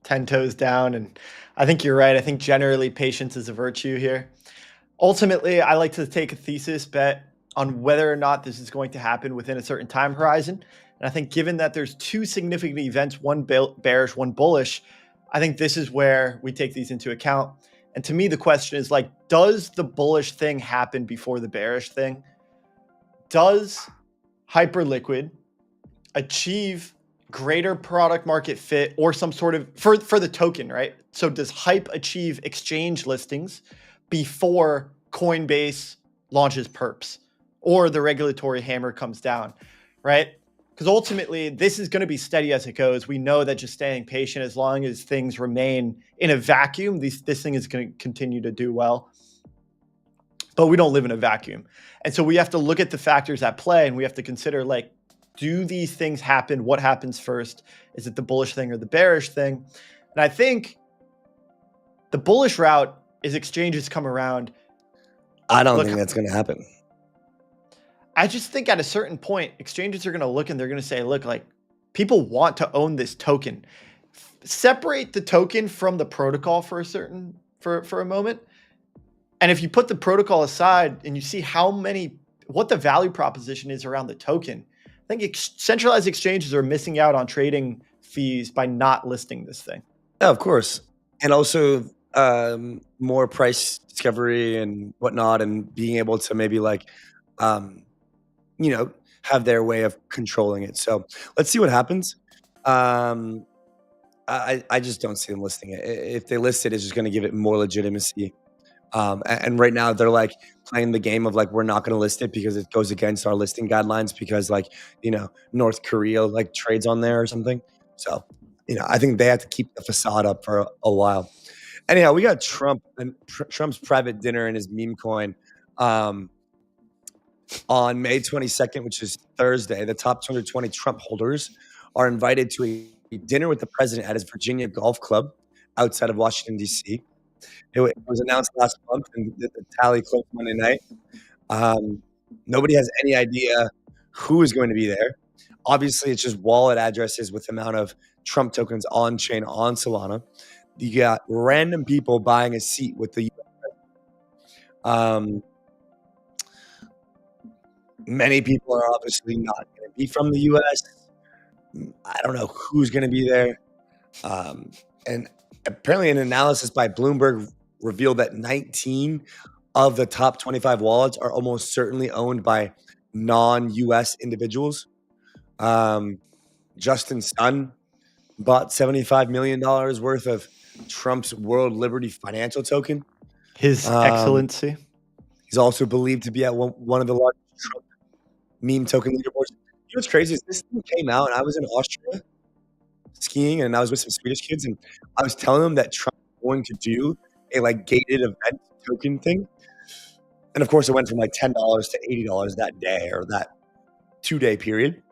10 toes down. And I think you're right. I think generally patience is a virtue here. Ultimately, I like to take a thesis bet on whether or not this is going to happen within a certain time horizon. And I think given that there's two significant events, one bearish, one bullish, I think this is where we take these into account. And to me, the question is like, does the bullish thing happen before the bearish thing? Does Hyperliquid achieve greater product market fit or some sort of, for the token, right? So does Hype achieve exchange listings before Coinbase launches perps or the regulatory hammer comes down, right? Because ultimately, this is going to be steady as it goes. We know that just staying patient, as long as things remain in a vacuum, this thing is going to continue to do well. But we don't live in a vacuum. And so we have to look at the factors at play, and we have to consider, like, do these things happen? What happens first? Is it the bullish thing or the bearish thing? And I think the bullish route is exchanges come around. I don't think that's going to happen. I just think at a certain point, exchanges are going to look and they're going to say, look, like people want to own this token. Separate the token from the protocol for a moment. And if you put the protocol aside and you see what the value proposition is around the token, I think centralized exchanges are missing out on trading fees by not listing this thing. Yeah, of course. And also more price discovery and whatnot, and being able to maybe like, have their way of controlling it. So let's see what happens. I just don't see them listing it. If they list it, it's just going to give it more legitimacy. And right now they're like playing the game of like, we're not going to list it because it goes against our listing guidelines because like, North Korea like trades on there or something. So, I think they have to keep the facade up for a while. Anyhow, we got Trump and Trump's private dinner and his meme coin. On May 22nd, which is Thursday, the top 220 Trump holders are invited to a dinner with the president at his Virginia Golf Club outside of Washington, D.C. It was announced last month, and the tally closed Monday night. Nobody has any idea who is going to be there. Obviously, it's just wallet addresses with the amount of Trump tokens on chain on Solana. You got random people buying a seat with the U.S. president. Many people are obviously not going to be from the U.S. I don't know who's going to be there. And apparently an analysis by Bloomberg revealed that 19 of the top 25 wallets are almost certainly owned by non-U.S. individuals. Justin's son bought $75 million worth of Trump's World Liberty financial token. His Excellency. He's also believed to be at one of the largest Trump meme token leaderboards. You know what's crazy is this thing came out, and I was in Austria skiing, and I was with some Swedish kids, and I was telling them that Trump was going to do a like gated event token thing. And of course, it went from like $10 to $80 that day or that 2-day period.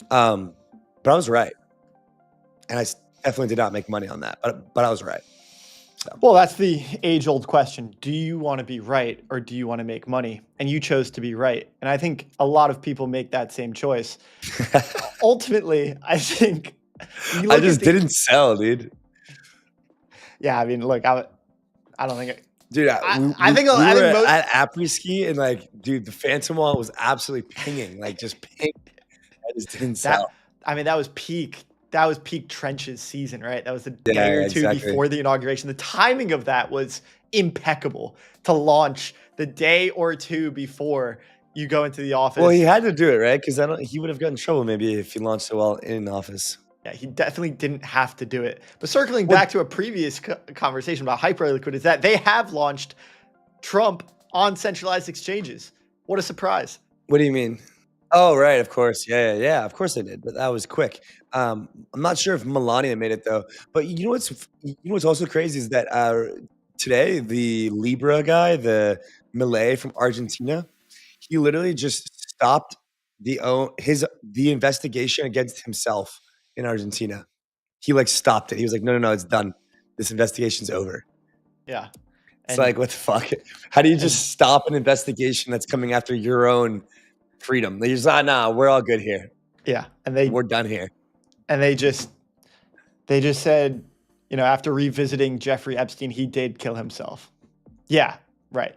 But I was right. And I definitely did not make money on that, but I was right. So. Well, that's the age-old question. Do you want to be right or do you want to make money? And you chose to be right. And I think a lot of people make that same choice. Ultimately, I think... I just didn't sell, dude. Yeah, I mean, look, I don't think... Dude, I think we were at Apres-Ski, and like, dude, the Phantom Wall was absolutely pinging, like just ping. I just didn't sell. I mean, that was peak Trench's season, right? That was a day or two before the inauguration. The timing of that was impeccable to launch the day or two before you go into the office. Well, he had to do it, right? Because he would have gotten in trouble maybe if he launched so well in office. Yeah, he definitely didn't have to do it. But circling back to a previous conversation about Hyperliquid is that they have launched Trump on centralized exchanges. What a surprise. What do you mean? Oh, right. Of course. Yeah. Of course they did. But that was quick. I'm not sure if Melania made it, though. But you know what's also crazy is that today, the Libra guy, the Milei from Argentina, he literally just stopped the investigation against himself in Argentina. He like stopped it. He was like, no, it's done. This investigation's over. Yeah. It's like, what the fuck? How do you just stop an investigation that's coming after your own freedom? They just nah, we're all good here. Yeah. And we're done here. And they just said, after revisiting Jeffrey Epstein, he did kill himself. Yeah, right.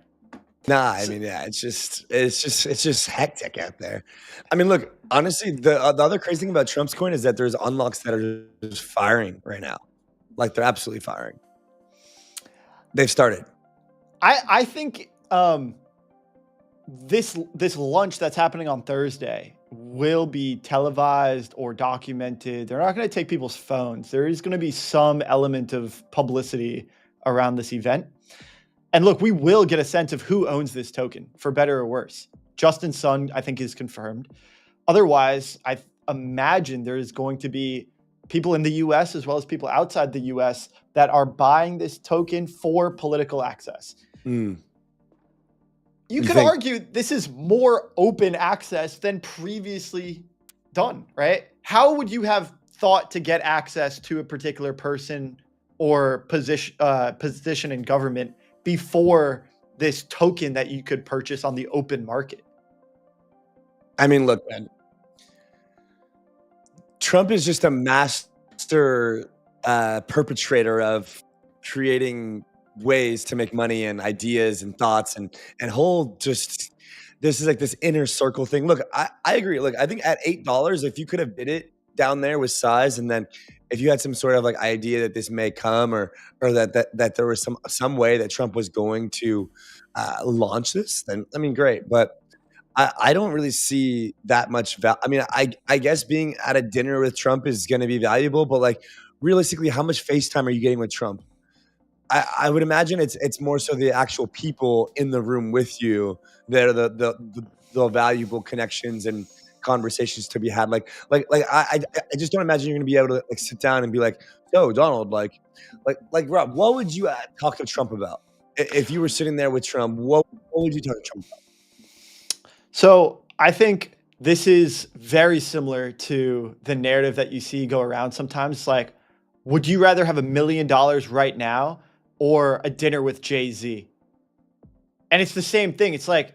Nah, I mean, yeah, it's just hectic out there. I mean, look, honestly, the other crazy thing about Trump's coin is that there's unlocks that are just firing right now. Like, they're absolutely firing. They've started. I think this lunch that's happening on Thursday will be televised or documented. They're not going to take people's phones. There is going to be some element of publicity around this event. And look, we will get a sense of who owns this token, for better or worse. Justin's son, I think, is confirmed. Otherwise, I imagine there is going to be people in the US as well as people outside the US that are buying this token for political access. You could argue this is more open access than previously done, right? How would you have thought to get access to a particular person or position in government before this token that you could purchase on the open market? I mean, look, man, Trump is just a master perpetrator of creating ways to make money and ideas and thoughts and this is like this inner circle thing. Look, I agree. Look, I think at $8, if you could have bid it down there with size, and then if you had some sort of like idea that this may come or that there was some way that Trump was going to launch this, then I mean, great. But I don't really see that much value. I mean, I guess being at a dinner with Trump is going to be valuable, but like realistically, how much FaceTime are you getting with Trump? I would imagine it's more so the actual people in the room with you that are the valuable connections and conversations to be had. Like I just don't imagine you're going to be able to like sit down and be like, "Yo, Donald, like Rob, what would you talk to Trump about if you were sitting there with Trump? What would you talk to Trump about?" So I think this is very similar to the narrative that you see go around sometimes. It's like, would you rather have $1 million right now or a dinner with Jay-Z? And it's the same thing. It's like,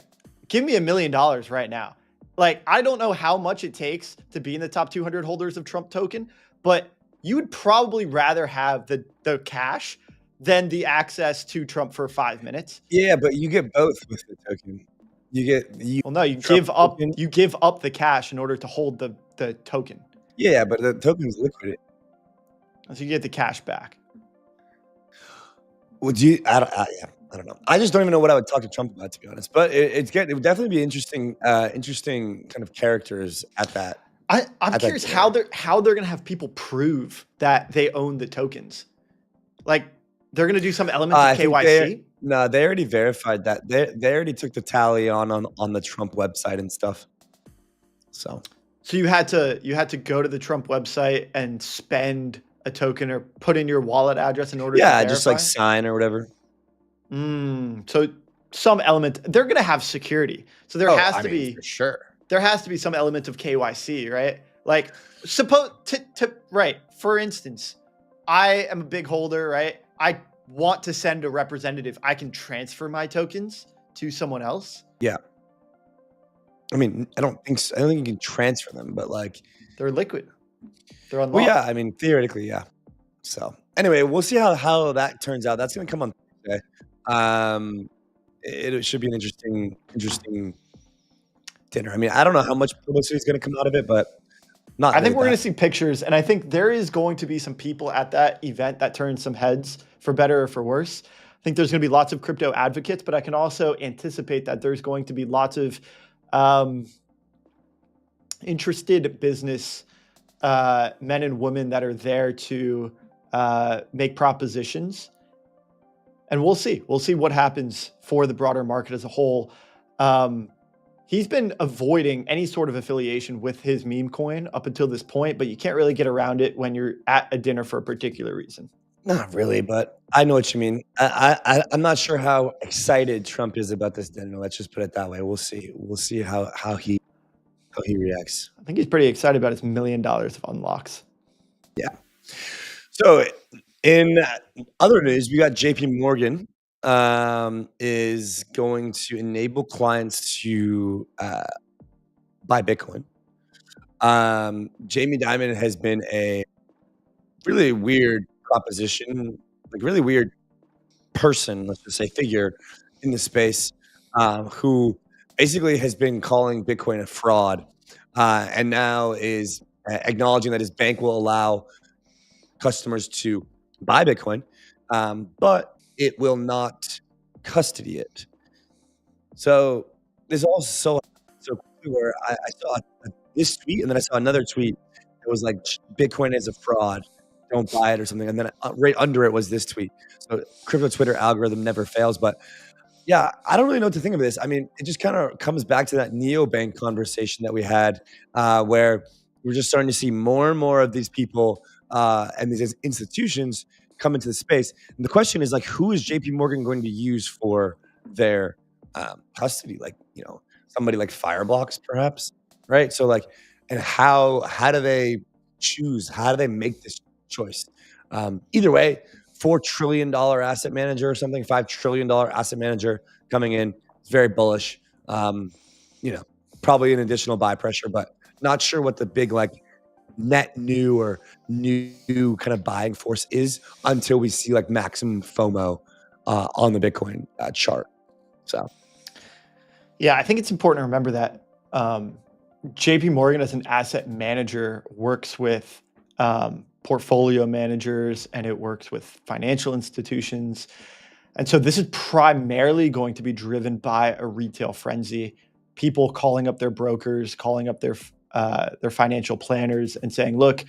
give me $1 million right now. Like, I don't know how much it takes to be in the top 200 holders of Trump token, but you would probably rather have the cash than the access to Trump for 5 minutes. Yeah, but you get both with the token. You give up the cash in order to hold the token. Yeah, but the token's liquid. So you get the cash back. Would you? I don't know. I just don't even know what I would talk to Trump about, to be honest. But it would definitely be interesting kind of characters at that I'm curious how they're gonna have people prove that they own the tokens. Like they're gonna do some element of KYC. No, they already verified that. They already took the tally on the Trump website and stuff. So you had to go to the Trump website and spend a token or put in your wallet address in order to verify? Just like sign or whatever. So some element, they're going to have security. So there has to be, for sure. There has to be some element of KYC, right? Like right. For instance, I am a big holder, right? I want to send a representative. I can transfer my tokens to someone else. Yeah. I mean, I don't think so. I don't think you can transfer them, but like they're liquid. They're unlocked. Well, yeah, I mean, theoretically, yeah. So anyway, we'll see how that turns out. That's going to come on Thursday. It should be an interesting dinner. I mean, I don't know how much publicity is going to come out of it, but I think we're going to see pictures, and I think there is going to be some people at that event that turn some heads, for better or for worse. I think there's going to be lots of crypto advocates, but I can also anticipate that there's going to be lots of interested business men and women that are there to make propositions. And we'll see what happens for the broader market as a whole. He's been avoiding any sort of affiliation with his meme coin up until this point, but you can't really get around it when you're at a dinner for a particular reason. Not really, but I know what you mean. I'm not sure how excited Trump is about this dinner. Let's just put it that way. We'll see. We'll see how he reacts. I think he's pretty excited about his $1 million of unlocks. Yeah. So in other news, we got JP Morgan is going to enable clients to buy Bitcoin. Jamie Dimon has been a really weird proposition, like really weird person, let's just say figure in the space, who basically has been calling Bitcoin a fraud, and now is acknowledging that his bank will allow customers to buy Bitcoin, but it will not custody it. So there's also so quickly where I saw this tweet, and then I saw another tweet that was like, Bitcoin is a fraud, don't buy it or something. And then right under it was this tweet. So crypto Twitter algorithm never fails. But yeah, I don't really know what to think of this. I mean, it just kind of comes back to that neobank conversation that we had, where we're just starting to see more and more of these people and these institutions come into the space. And the question is, like, who is JP Morgan going to use for their custody? Like, somebody like Fireblocks, perhaps, right? So like, and how do they choose? How do they make this choice? Either way, $4 trillion asset manager or something, $5 trillion asset manager coming in. It's very bullish. Probably an additional buy pressure, but not sure what the big like net new or new kind of buying force is until we see like maximum FOMO on the Bitcoin chart. So, yeah, I think it's important to remember that JP Morgan as an asset manager works with portfolio managers, and it works with financial institutions. And so this is primarily going to be driven by a retail frenzy, people calling up their brokers, calling up their financial planners and saying, look,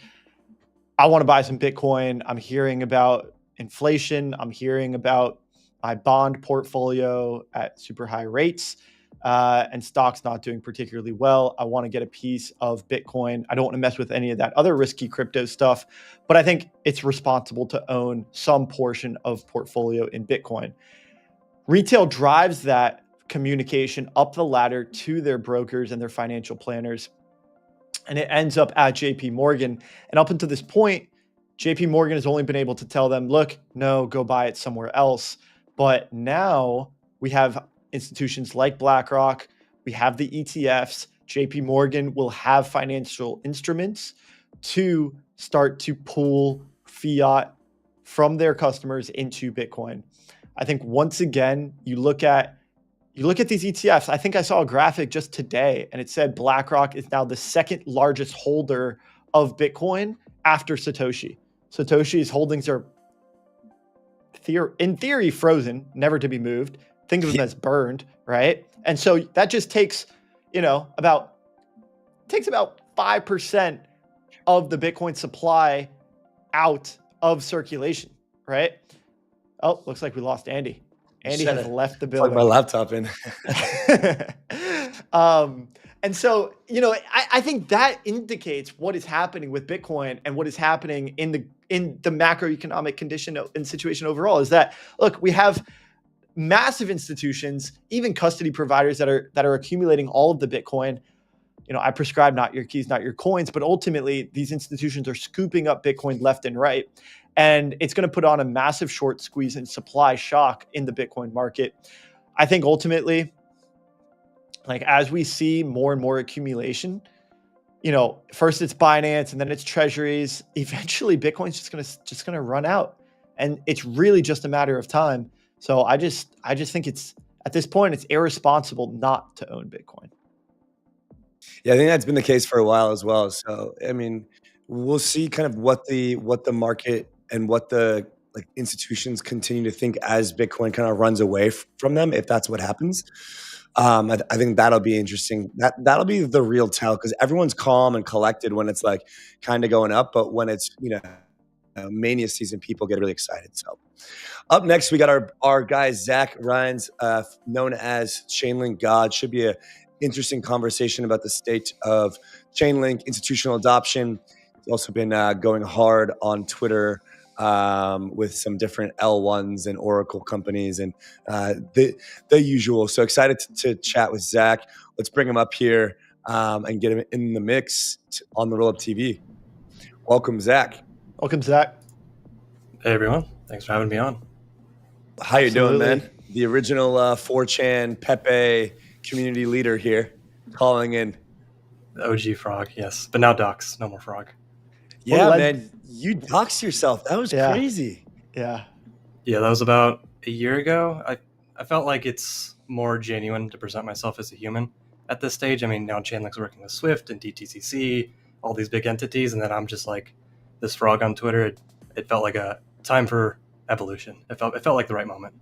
I want to buy some Bitcoin. I'm hearing about inflation. I'm hearing about my bond portfolio at super high rates, and stocks not doing particularly well. I want to get a piece of Bitcoin. I don't want to mess with any of that other risky crypto stuff, but I think it's responsible to own some portion of portfolio in Bitcoin. Retail drives that communication up the ladder to their brokers and their financial planners, and it ends up at JP Morgan. And up until this point, JP Morgan has only been able to tell them, look, no, go buy it somewhere else. But now we have institutions like BlackRock, we have the ETFs. JP Morgan will have financial instruments to start to pull fiat from their customers into Bitcoin. I think once again, you look at these ETFs. I think I saw a graphic just today, and it said BlackRock is now the second largest holder of Bitcoin after Satoshi. Satoshi's holdings are in theory frozen, never to be moved. Think of them as burned, right? And so that just takes, about 5% of the Bitcoin supply out of circulation, right? Oh, looks like we lost Andy. Andy has left the building. Plug my laptop in. And so, you know, I think that indicates what is happening with Bitcoin and what is happening in the macroeconomic condition and situation overall is that, look, we have massive institutions, even custody providers that are accumulating all of the Bitcoin. You know, I prescribe not your keys, not your coins, but ultimately these institutions are scooping up Bitcoin left and right. And it's going to put on a massive short squeeze and supply shock in the Bitcoin market. I think ultimately, like as we see more and more accumulation, you know, first it's Binance and then it's treasuries. Eventually, Bitcoin's just gonna run out, and it's really just a matter of time. So I just think it's at this point it's irresponsible not to own Bitcoin. Yeah, I think that's been the case for a while as well. So I mean, we'll see kind of what the market and what the institutions continue to think as Bitcoin kind of runs away from them, if that's what happens. I think that'll be interesting. That'll be the real tell, because everyone's calm and collected when it's like kind of going up, but when it's mania season, people get really excited. So up next, we got our guy Zach Rhines, known as Chainlink God. Should be a interesting conversation about the state of Chainlink institutional adoption. He's also been going hard on Twitter with some different L1s and Oracle companies and the usual. So excited to chat with Zach. Let's bring him up here and get him in the mix on the Rollup TV. Welcome, Zach. Welcome, Zach. Hey, everyone. Thanks for having me on. How you doing, man? The original 4chan Pepe community leader here, calling in. The OG frog, yes. But now Docs, no more frog. Yeah, man. You doxed yourself. That was crazy. Yeah. Yeah, that was about a year ago. I felt like it's more genuine to present myself as a human at this stage. I mean, now Chainlink's working with Swift and DTCC, all these big entities, and then I'm just like this frog on Twitter. It felt like a time for evolution. It felt like the right moment.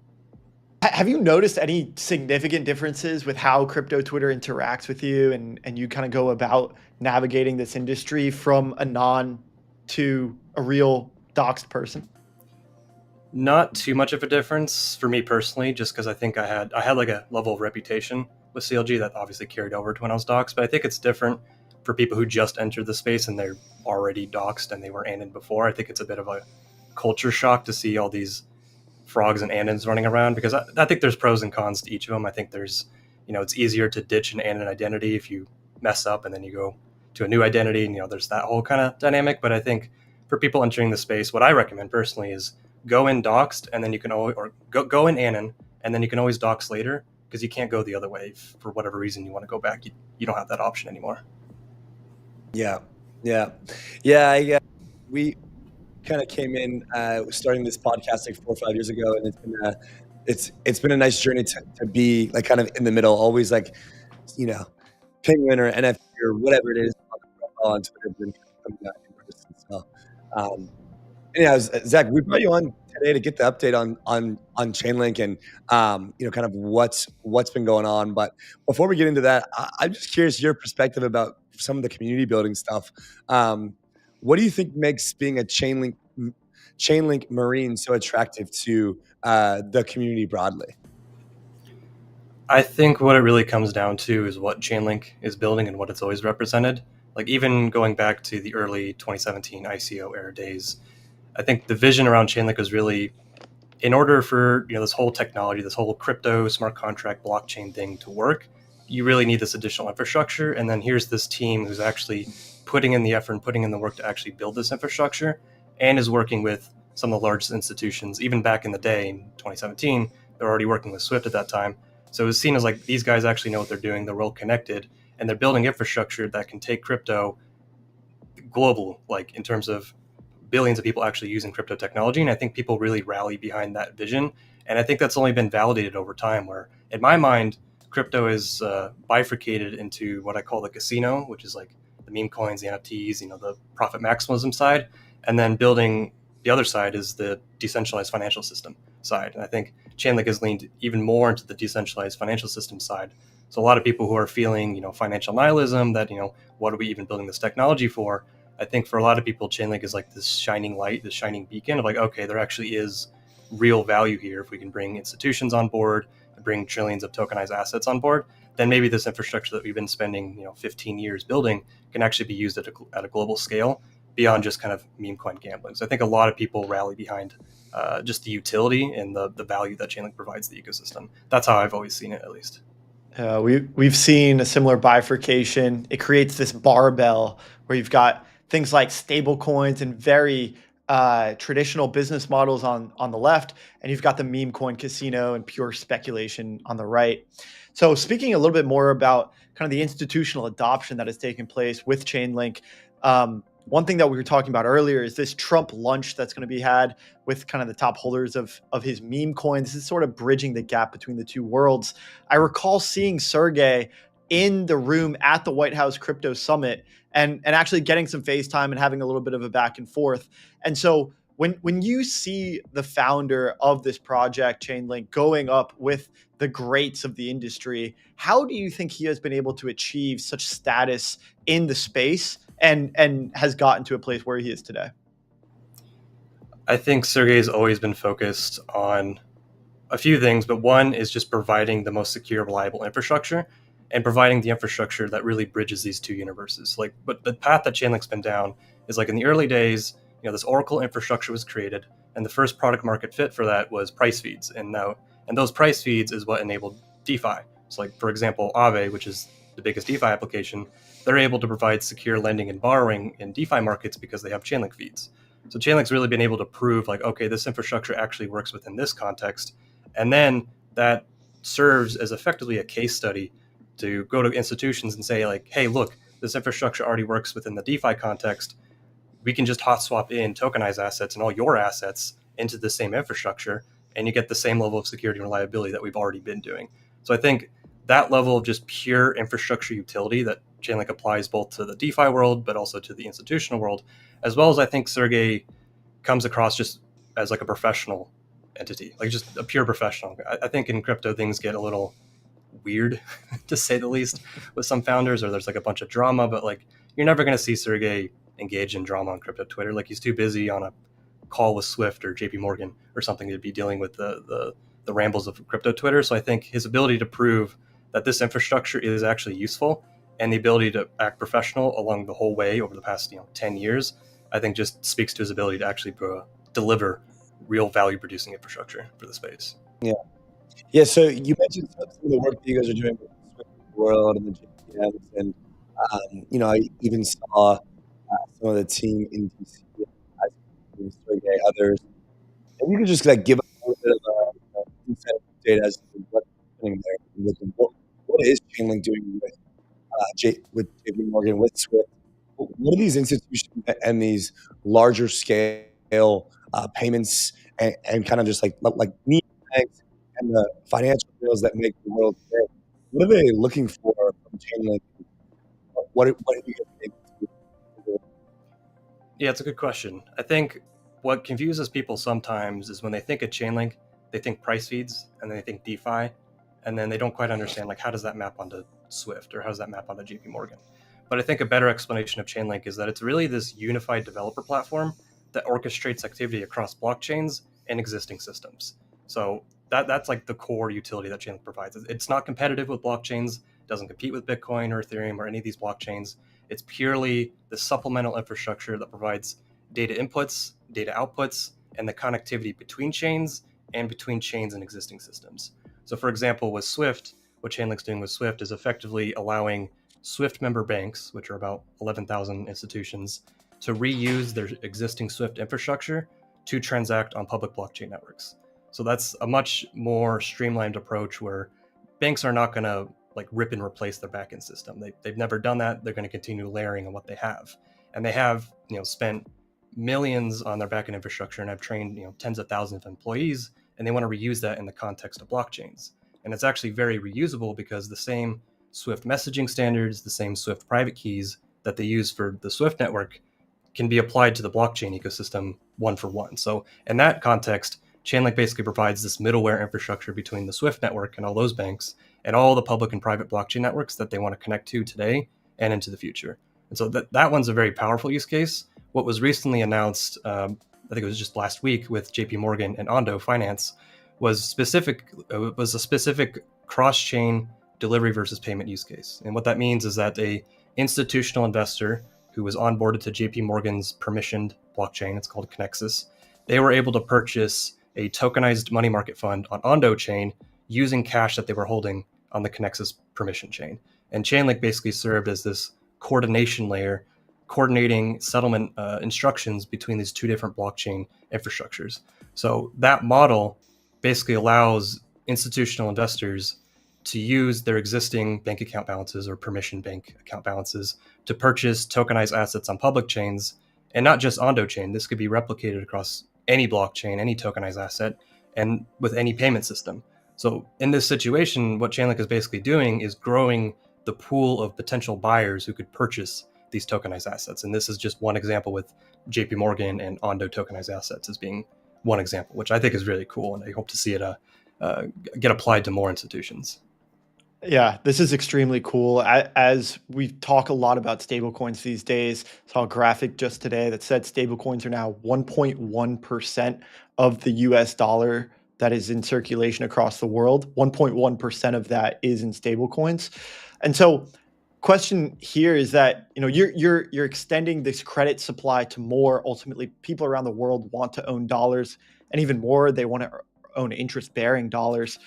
Have you noticed any significant differences with how crypto Twitter interacts with you and you kind of go about navigating this industry from a non to a real doxed person? Not too much of a difference for me personally, just because I think I had like a level of reputation with CLG that obviously carried over to when I was doxed. But I think it's different for people who just entered the space and they're already doxed and they were anned before. I think it's a bit of a culture shock to see all these frogs and annons running around, because I think there's pros and cons to each of them. I think there's, it's easier to ditch an annon identity if you mess up and then you go to a new identity, and there's that whole kind of dynamic. But I think for people entering the space, what I recommend personally is go in doxed, and then you can always, or go in annon, and then you can always dox later, because you can't go the other way. If for whatever reason you want to go back, you don't have that option anymore. Yeah. We kind of came in starting this podcast like 4 or 5 years ago, and it's been a nice journey to be like kind of in the middle, always like Penguin or NFT or whatever it is on Twitter, but coming out in person. So anyhow, Zach, we brought you on today to get the update on Chainlink and kind of what's been going on. But before we get into that, I'm just curious your perspective about some of the community building stuff. What do you think makes being a Chainlink Marine so attractive to the community broadly? I think what it really comes down to is what Chainlink is building and what it's always represented. Like even going back to the early 2017 ICO era days, I think the vision around Chainlink was really, in order for this whole technology, this whole crypto smart contract blockchain thing to work, you really need this additional infrastructure. And then here's this team who's actually putting in the effort and putting in the work to actually build this infrastructure, and is working with some of the largest institutions. Even back in the day in 2017, they're already working with Swift at that time. So it was seen as like these guys actually know what they're doing. They're well connected, and they're building infrastructure that can take crypto global, like in terms of billions of people actually using crypto technology. And I think people really rally behind that vision. And I think that's only been validated over time, where in my mind, crypto is bifurcated into what I call the casino, which is like the meme coins, the NFTs, the profit maximalism side. And then building the other side is the decentralized financial system side. And I think Chainlink has leaned even more into the decentralized financial system side So a lot of people who are feeling, financial nihilism, that, what are we even building this technology for? I think for a lot of people, Chainlink is like this shining light, this shining beacon of like, okay, there actually is real value here. If we can bring institutions on board and bring trillions of tokenized assets on board, then maybe this infrastructure that we've been spending 15 years building can actually be used at a global scale beyond just kind of meme coin gambling. So I think a lot of people rally behind just the utility and the value that Chainlink provides the ecosystem. That's how I've always seen it, at least. We've seen a similar bifurcation. It creates this barbell where you've got things like stable coins and very traditional business models on the left, and you've got the meme coin casino and pure speculation on the right. So speaking a little bit more about kind of the institutional adoption that has taken place with Chainlink, one thing that we were talking about earlier is this Trump lunch that's going to be had with kind of the top holders of his meme coin. This is sort of bridging the gap between the two worlds. I recall seeing Sergey in the room at the White House Crypto Summit and actually getting some FaceTime and having a little bit of a back and forth. And so when you see the founder of this project, Chainlink, going up with the greats of the industry, how do you think he has been able to achieve such status in the space and has gotten to a place where he is today? I think Sergey's always been focused on a few things, but one is just providing the most secure, reliable infrastructure and providing the infrastructure that really bridges these two universes. But the path that Chainlink's been down is like in the early days, this Oracle infrastructure was created, and the first product market fit for that was price feeds. And those price feeds is what enabled DeFi. So like, for example, Aave, which is the biggest DeFi application, they're able to provide secure lending and borrowing in DeFi markets because they have Chainlink feeds. So Chainlink's really been able to prove like, okay, this infrastructure actually works within this context. And then that serves as effectively a case study to go to institutions and say like, hey, look, this infrastructure already works within the DeFi context. We can just hot swap in tokenized assets and all your assets into the same infrastructure, and you get the same level of security and reliability that we've already been doing. So I think that level of just pure infrastructure utility that Chainlink applies both to the DeFi world, but also to the institutional world, as well as I think Sergey comes across just as like a professional entity, like just a pure professional. I think in crypto, things get a little weird, to say the least, with some founders, or there's like a bunch of drama, but like you're never going to see Sergey engage in drama on crypto Twitter. Like he's too busy on a call with Swift or JP Morgan or something to be dealing with the rambles of crypto Twitter. So I think his ability to prove that this infrastructure is actually useful and the ability to act professional along the whole way over the past 10 years, I think just speaks to his ability to actually deliver real value producing infrastructure for the space. Yeah. So you mentioned some of the work that you guys are doing with the Swift world and the JPMs, and I even saw some of the team in DC, Sergey, others. And you could just give us a little bit of insight data as to what's happening there. What is Chainlink doing with JP Morgan, with Swift? What are these institutions and these larger scale payments and kind of just like me banks and the financial deals that make the world today? What are they looking for from Chainlink? What are you guys able to do? Yeah, it's a good question. I think what confuses people sometimes is when they think of Chainlink, they think price feeds and then they think DeFi, and then they don't quite understand how does that map onto Swift or how does that map onto JP Morgan. But I think a better explanation of Chainlink is that it's really this unified developer platform that orchestrates activity across blockchains and existing systems. So that's like the core utility that Chainlink provides. It's not competitive with blockchains, doesn't compete with Bitcoin or Ethereum or any of these blockchains. It's purely the supplemental infrastructure that provides data inputs, data outputs, and the connectivity between chains and between chains and existing systems. So for example, with Swift, what Chainlink's doing with Swift is effectively allowing Swift member banks, which are about 11,000 institutions, to reuse their existing Swift infrastructure to transact on public blockchain networks. So that's a much more streamlined approach where banks are not going to rip and replace their backend system. They've never done that. They're going to continue layering on what they have. And they have spent millions on their backend infrastructure and have trained tens of thousands of employees, and they want to reuse that in the context of blockchains. And it's actually very reusable because the same Swift messaging standards, the same Swift private keys that they use for the Swift network can be applied to the blockchain ecosystem one for one. So in that context, Chainlink basically provides this middleware infrastructure between the Swift network and all those banks, and all the public and private blockchain networks that they want to connect to today and into the future. And so that one's a very powerful use case. What was recently announced, I think it was just last week with JP Morgan and Ondo Finance, was a specific cross-chain delivery versus payment use case. And what that means is that a institutional investor who was onboarded to JP Morgan's permissioned blockchain, it's called Connexus, they were able to purchase a tokenized money market fund on Ondo chain using cash that they were holding on the Connexus permission chain. And Chainlink basically served as this coordination layer, coordinating settlement instructions between these two different blockchain infrastructures. So that model basically allows institutional investors to use their existing bank account balances or permission bank account balances to purchase tokenized assets on public chains, and not just Ondo chain. This could be replicated across any blockchain, any tokenized asset, and with any payment system. So in this situation, what Chainlink is basically doing is growing the pool of potential buyers who could purchase these tokenized assets. And this is just one example with JP Morgan and Ondo tokenized assets as being one example, which I think is really cool. And I hope to see it get applied to more institutions. Yeah, this is extremely cool. As we talk a lot about stablecoins these days, saw a graphic just today that said stablecoins are now 1.1% of the US dollar that is in circulation across the world. 1.1% of that is in stablecoins. And so question here is that, you're extending this credit supply to more. Ultimately, people around the world want to own dollars, and even more, they want to own interest-bearing dollars.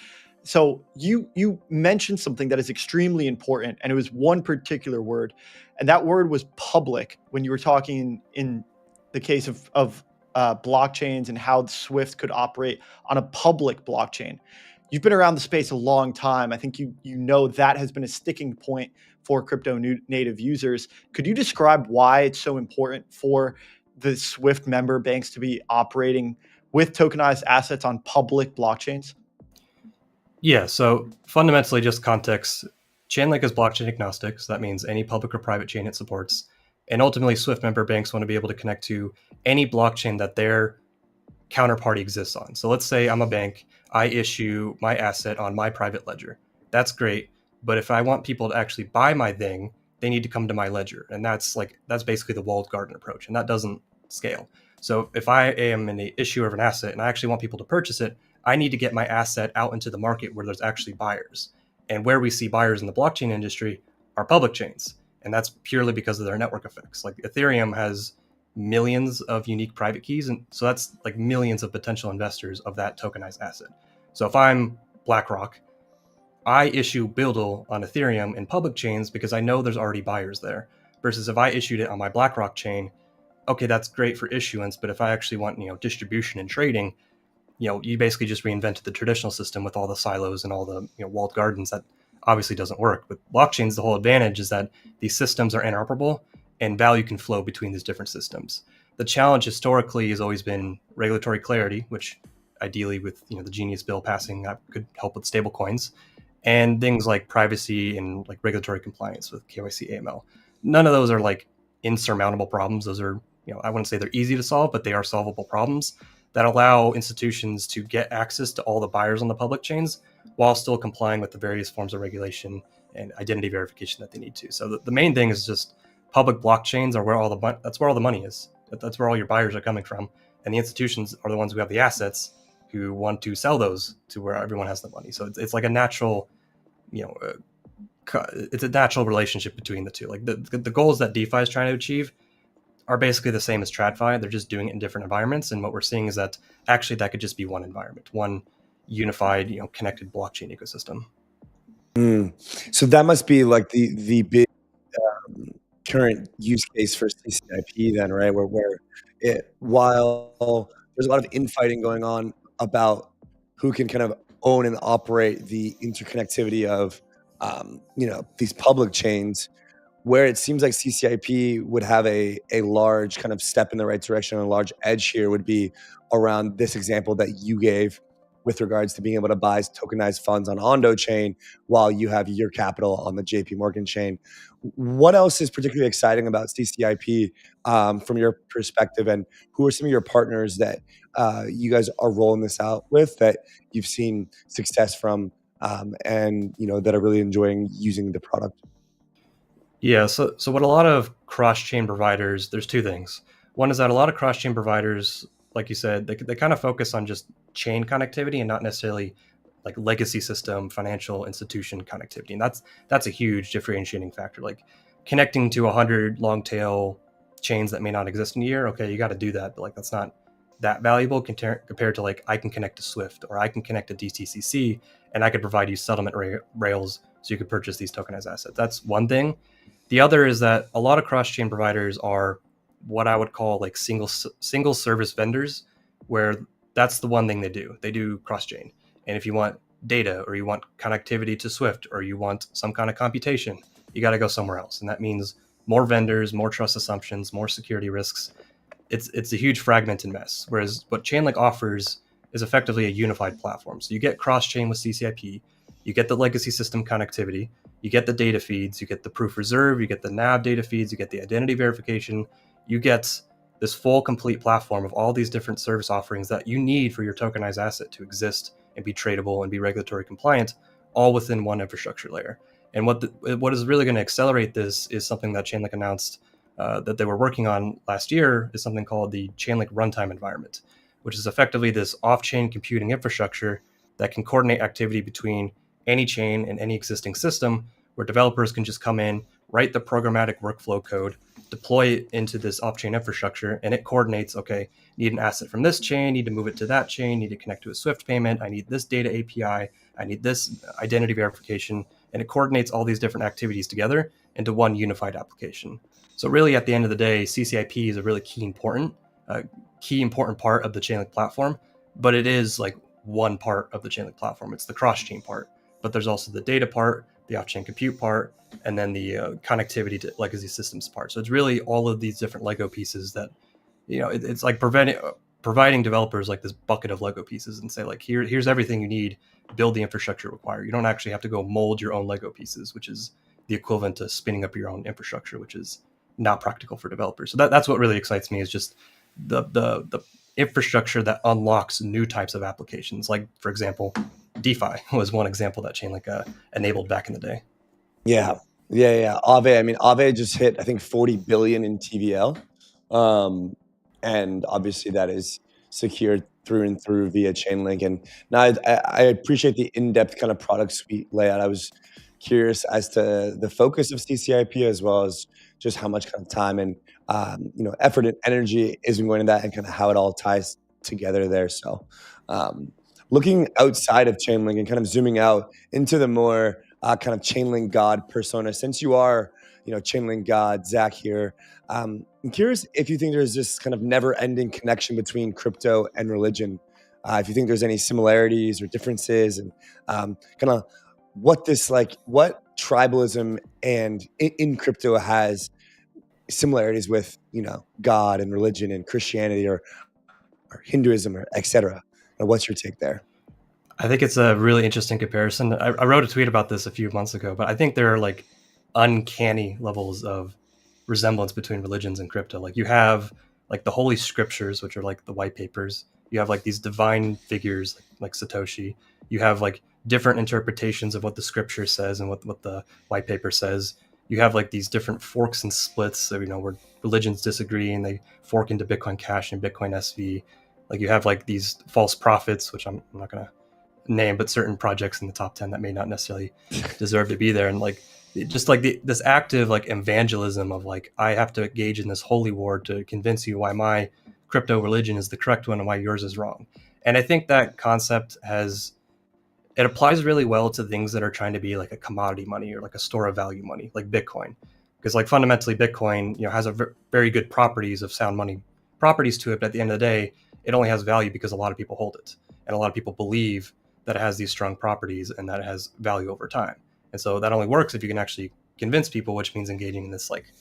So you mentioned something that is extremely important, and it was one particular word, and that word was public. When you were talking in the case of blockchains and how Swift could operate on a public blockchain. You've been around the space a long time. I think you know that has been a sticking point for crypto native users. Could you describe why it's so important for the Swift member banks to be operating with tokenized assets on public blockchains? Yeah, so fundamentally, just context, Chainlink is blockchain agnostic, so that means any public or private chain it supports. And ultimately, Swift member banks want to be able to connect to any blockchain that their counterparty exists on. So let's say I'm a bank, I issue my asset on my private ledger. That's great, but if I want people to actually buy my thing, they need to come to my ledger. And that's basically the walled garden approach, and that doesn't scale. So if I am an issuer of an asset and I actually want people to purchase it, I need to get my asset out into the market where there's actually buyers. And where we see buyers in the blockchain industry are public chains. And that's purely because of their network effects. Like Ethereum has millions of unique private keys. And so that's like millions of potential investors of that tokenized asset. So if I'm BlackRock, I issue 𝘗𝘓𝘗 on Ethereum in public chains because I know there's already buyers there. Versus if I issued it on my BlackRock chain, okay, that's great for issuance. But if I actually want, distribution and trading, you basically just reinvented the traditional system with all the silos and all the walled gardens. That obviously doesn't work. With blockchains, the whole advantage is that these systems are interoperable and value can flow between these different systems. The challenge historically has always been regulatory clarity, which ideally with the Genius bill passing that could help with stablecoins, and things like privacy and like regulatory compliance with KYC AML. None of those are like insurmountable problems. Those are, I wouldn't say they're easy to solve, but they are solvable problems that allow institutions to get access to all the buyers on the public chains while still complying with the various forms of regulation and identity verification that they need to. So the main thing is just public blockchains are that's where all the money is. That's where all your buyers are coming from. And the institutions are the ones who have the assets who want to sell those to where everyone has the money. So it's like a natural, it's a natural relationship between the two. Like the goals that DeFi is trying to achieve are basically the same as TradFi. They're just doing it in different environments. And what we're seeing is that actually that could just be one environment, one unified, connected blockchain ecosystem. So that must be like the big current use case for CCIP then, right? Where while there's a lot of infighting going on about who can kind of own and operate the interconnectivity of, these public chains, where it seems like CCIP would have a large kind of step in the right direction, and a large edge here would be around this example that you gave with regards to being able to buy tokenized funds on Ondo chain while you have your capital on the JP Morgan chain. What else is particularly exciting about CCIP from your perspective, and who are some of your partners that you guys are rolling this out with that you've seen success from and that are really enjoying using the product? Yeah, so what a lot of cross-chain providers, there's two things. One is that a lot of cross-chain providers, like you said, they kind of focus on just chain connectivity and not necessarily like legacy system, financial institution connectivity. And that's a huge differentiating factor. Like connecting to 100 long tail chains that may not exist in a year, okay, you got to do that, but like that's not that valuable compared to like I can connect to Swift or I can connect to DTCC and I could provide you settlement rails so you could purchase these tokenized assets. That's one thing. The other is that a lot of cross-chain providers are what I would call like single service vendors, where that's the one thing they do. They do cross-chain. And if you want data or you want connectivity to Swift or you want some kind of computation, you got to go somewhere else. And that means more vendors, more trust assumptions, more security risks. It's a huge fragmented mess. Whereas what Chainlink offers is effectively a unified platform. So you get cross-chain with CCIP, you get the legacy system connectivity, you get the data feeds, you get the proof reserve, you get the NAV data feeds, you get the identity verification, you get this full complete platform of all these different service offerings that you need for your tokenized asset to exist and be tradable and be regulatory compliant, all within one infrastructure layer. And what is really going to accelerate this is something that Chainlink announced that they were working on last year, is something called the Chainlink runtime environment, which is effectively this off-chain computing infrastructure that can coordinate activity between any chain and any existing system, where developers can just come in, write the programmatic workflow code, deploy it into this off-chain infrastructure, and it coordinates, okay, need an asset from this chain, need to move it to that chain, need to connect to a Swift payment, I need this data API, I need this identity verification, and it coordinates all these different activities together into one unified application. So really, at the end of the day, CCIP is a really key important part of the Chainlink platform, but it is like one part of the Chainlink platform. It's the cross-chain part, but there's also the data part, the off-chain compute part, and then the connectivity to legacy systems part. So it's really all of these different Lego pieces that, it's like providing developers like this bucket of Lego pieces and say like, here's everything you need, build the infrastructure required. You don't actually have to go mold your own Lego pieces, which is the equivalent to spinning up your own infrastructure, which is not practical for developers. So that's what really excites me, is just the infrastructure that unlocks new types of applications. Like, for example, DeFi was one example that Chainlink enabled back in the day. Yeah. Aave. I mean, Aave just hit, I think, 40 billion in TVL. And obviously that is secured through and through via Chainlink. And now I appreciate the in-depth kind of product suite layout. I was curious as to the focus of CCIP, as well as just how much kind of time and effort and energy is going into that, and kind of how it all ties together there. So looking outside of Chainlink and kind of zooming out into the more kind of Chainlink God persona, since you are Chainlink God, Zach here, I'm curious if you think there's this kind of never-ending connection between crypto and religion. If you think there's any similarities or differences, and kind of what tribalism and in crypto has similarities with God and religion and Christianity or Hinduism or etc. What's your take there? I think it's a really interesting comparison. I wrote a tweet about this a few months ago, but I think there are like uncanny levels of resemblance between religions and crypto. Like you have like the holy scriptures, which are like the white papers. You have like these divine figures like Satoshi. You have like different interpretations of what the scripture says and what the white paper says. You have like these different forks and splits, so, where religions disagree and they fork into Bitcoin Cash and Bitcoin SV. Like you have like these false prophets, which I'm not going to name, but certain projects in the top 10 that may not necessarily deserve to be there. And like, just like this active like evangelism of like, I have to engage in this holy war to convince you why my crypto religion is the correct one and why yours is wrong. And I think that concept it applies really well to things that are trying to be like a commodity money or like a store of value money, like Bitcoin. Because like fundamentally Bitcoin, has a very good properties of sound money properties to it. But at the end of the day, it only has value because a lot of people hold it. And a lot of people believe that it has these strong properties and that it has value over time. And so that only works if you can actually convince people, which means engaging in this like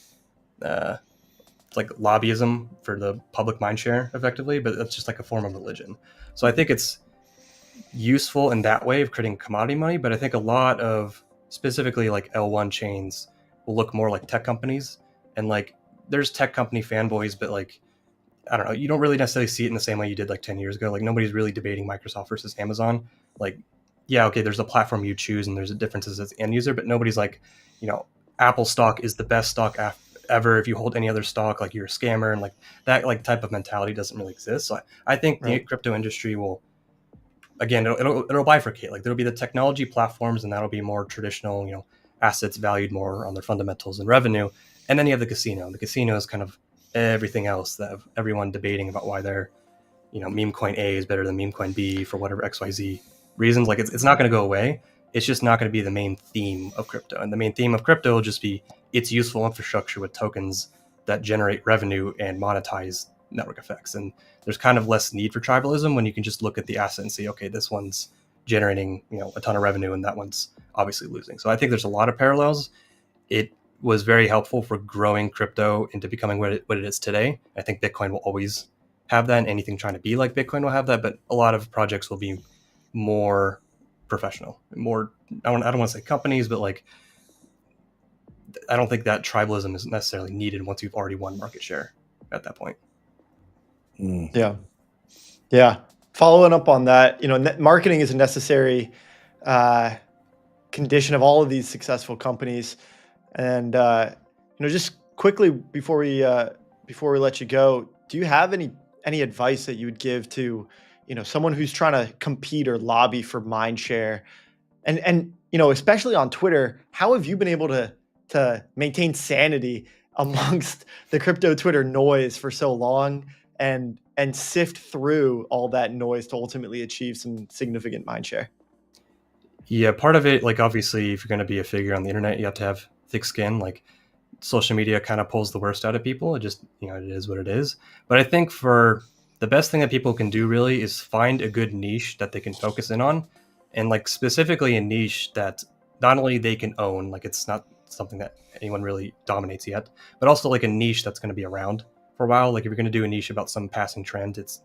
lobbyism for the public mind share effectively, but that's just like a form of religion. So I think it's useful in that way of creating commodity money, but I think a lot of specifically like L1 chains will look more like tech companies, and like there's tech company fanboys, but like, I don't know, you don't really necessarily see it in the same way you did like 10 years ago. Like nobody's really debating Microsoft versus Amazon. Like yeah, okay, there's a platform you choose and there's differences as the end user, but nobody's like, Apple stock is the best stock ever. If you hold any other stock, like you're a scammer, and like that like type of mentality doesn't really exist. So I think the crypto industry will, again, it'll bifurcate. Like there'll be the technology platforms, and that'll be more traditional, assets valued more on their fundamentals and revenue. And then you have the casino. The casino is kind of everything else that everyone debating about why their, meme coin A is better than meme coin B for whatever XYZ reasons. Like it's not going to go away. It's just not going to be the main theme of crypto. And the main theme of crypto will just be its useful infrastructure with tokens that generate revenue and monetize network effects. And there's kind of less need for tribalism when you can just look at the asset and say, okay, this one's generating, a ton of revenue and that one's obviously losing. So I think there's a lot of parallels. It was very helpful for growing crypto into becoming what it is today. I think Bitcoin will always have that, and anything trying to be like Bitcoin will have that, but a lot of projects will be more professional, more, I don't want to say companies, but like, I don't think that tribalism is necessarily needed once you've already won market share at that point. Yeah. Following up on that, marketing is a necessary condition of all of these successful companies. And just quickly before we let you go, do you have any advice that you would give to someone who's trying to compete or lobby for mind share, and especially on Twitter? How have you been able to maintain sanity amongst the crypto Twitter noise for so long, and sift through all that noise to ultimately achieve some significant mind share? Yeah, part of it, like obviously if you're going to be a figure on the internet, you have to have thick skin. Like social media kind of pulls the worst out of people. It just, it is what it is. But I think for the best thing that people can do really is find a good niche that they can focus in on, and like specifically a niche that not only they can own, like it's not something that anyone really dominates yet, but also like a niche that's going to be around for a while. Like if you're going to do a niche about some passing trend, it's,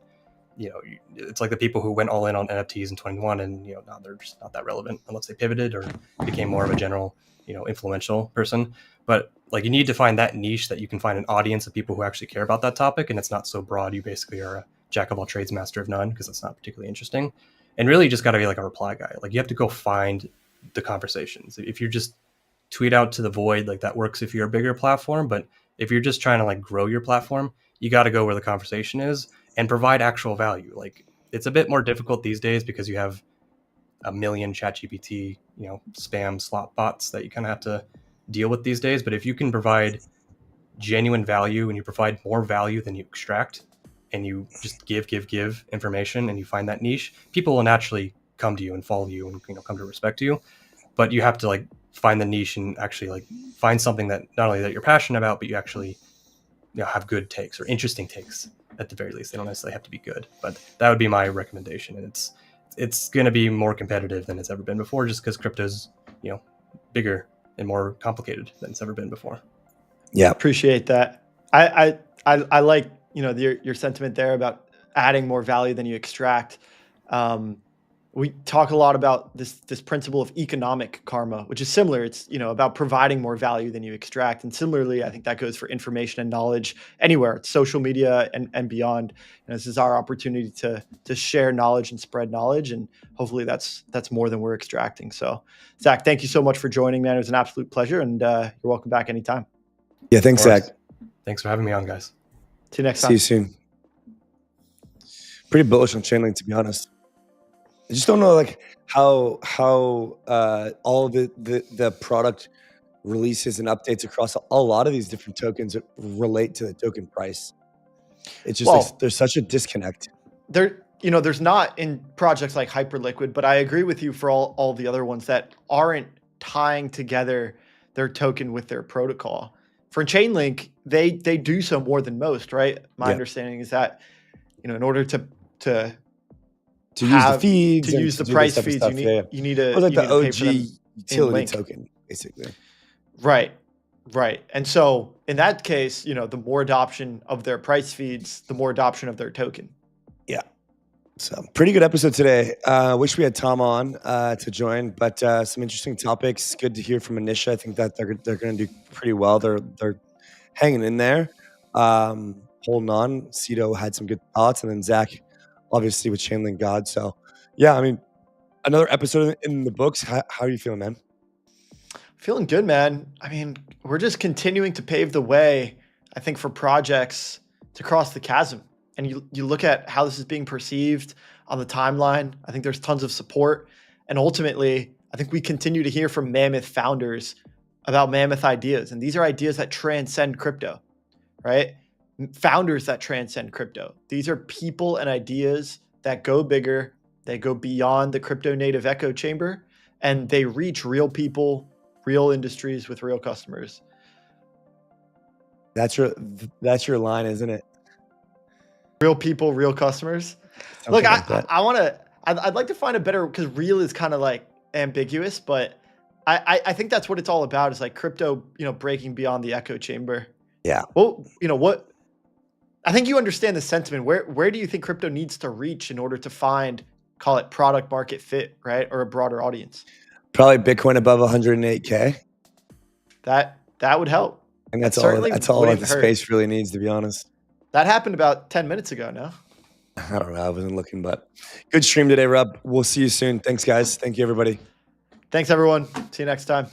it's like the people who went all in on NFTs in 21 and, now they're just not that relevant unless they pivoted or became more of a general, influential person. But like you need to find that niche that you can find an audience of people who actually care about that topic. And it's not so broad. You basically are a jack of all trades, master of none, because that's not particularly interesting. And really you just got to be like a reply guy. Like you have to go find the conversations. If you just tweet out to the void, like that works if you're a bigger platform. But if you're just trying to like grow your platform, you got to go where the conversation is and provide actual value. Like it's a bit more difficult these days because you have a million ChatGPT, spam slot bots that you kind of have to deal with these days. But if you can provide genuine value and you provide more value than you extract, and you just give information and you find that niche, people will naturally come to you and follow you and come to respect you. But you have to like find the niche and actually like find something that not only that you're passionate about, but you actually have good takes or interesting takes at the very least. They don't necessarily have to be good, but that would be my recommendation. And it's going to be more competitive than it's ever been before, just because crypto's bigger and more complicated than it's ever been before. Yeah, appreciate that. I like your sentiment there about adding more value than you extract. We talk a lot about this principle of economic karma, which is similar. It's about providing more value than you extract. And similarly, I think that goes for information and knowledge anywhere, social media and beyond. And this is our opportunity to share knowledge and spread knowledge. And hopefully that's more than we're extracting. So Zach, thank you so much for joining, man. It was an absolute pleasure, and you're welcome back anytime. Yeah, thanks, Zach. Thanks for having me on, guys. See you next time. See you soon. Pretty bullish on Chainlink, to be honest. I just don't know like how all the product releases and updates across a lot of these different tokens relate to the token price. It's just there's such a disconnect. There's not in projects like Hyperliquid, but I agree with you for all the other ones that aren't tying together their token with their protocol. For Chainlink, they do so more than most, right? My understanding is that in order to use the feeds, to use the price feeds, you need to like the OG utility token, basically. Right. And so in that case, the more adoption of their price feeds, the more adoption of their token. Yeah. So pretty good episode today. Wish we had Tom on to join, but some interesting topics. Good to hear from Anisha. I think that they're going to do pretty well. They're hanging in there, holding on. Cito had some good thoughts, and then Zach, obviously with Chainlink God. So yeah, I mean, another episode in the books. How are you feeling, man? Feeling good, man. I mean, we're just continuing to pave the way, I think, for projects to cross the chasm. And you look at how this is being perceived on the timeline. I think there's tons of support. And ultimately, I think we continue to hear from Mammoth founders about Mammoth ideas. And these are ideas that transcend crypto, right? Founders that transcend crypto. These are people and ideas that go bigger. They go beyond the crypto native echo chamber, and they reach real people, real industries with real customers. That's your line, isn't it? Real people, real customers. Something Look, like I'd like to find a better, because real is kind of like ambiguous, but I think that's what it's all about, is like crypto, breaking beyond the echo chamber. Yeah. Well, what? I think you understand the sentiment. Where do you think crypto needs to reach in order to find, call it product market fit, right? Or a broader audience? Probably Bitcoin above 108K. That would help. And that's all that the space really needs, to be honest. That happened about 10 minutes ago, no? I don't know. I wasn't looking, but good stream today, Rob. We'll see you soon. Thanks, guys. Thank you, everybody. Thanks, everyone. See you next time.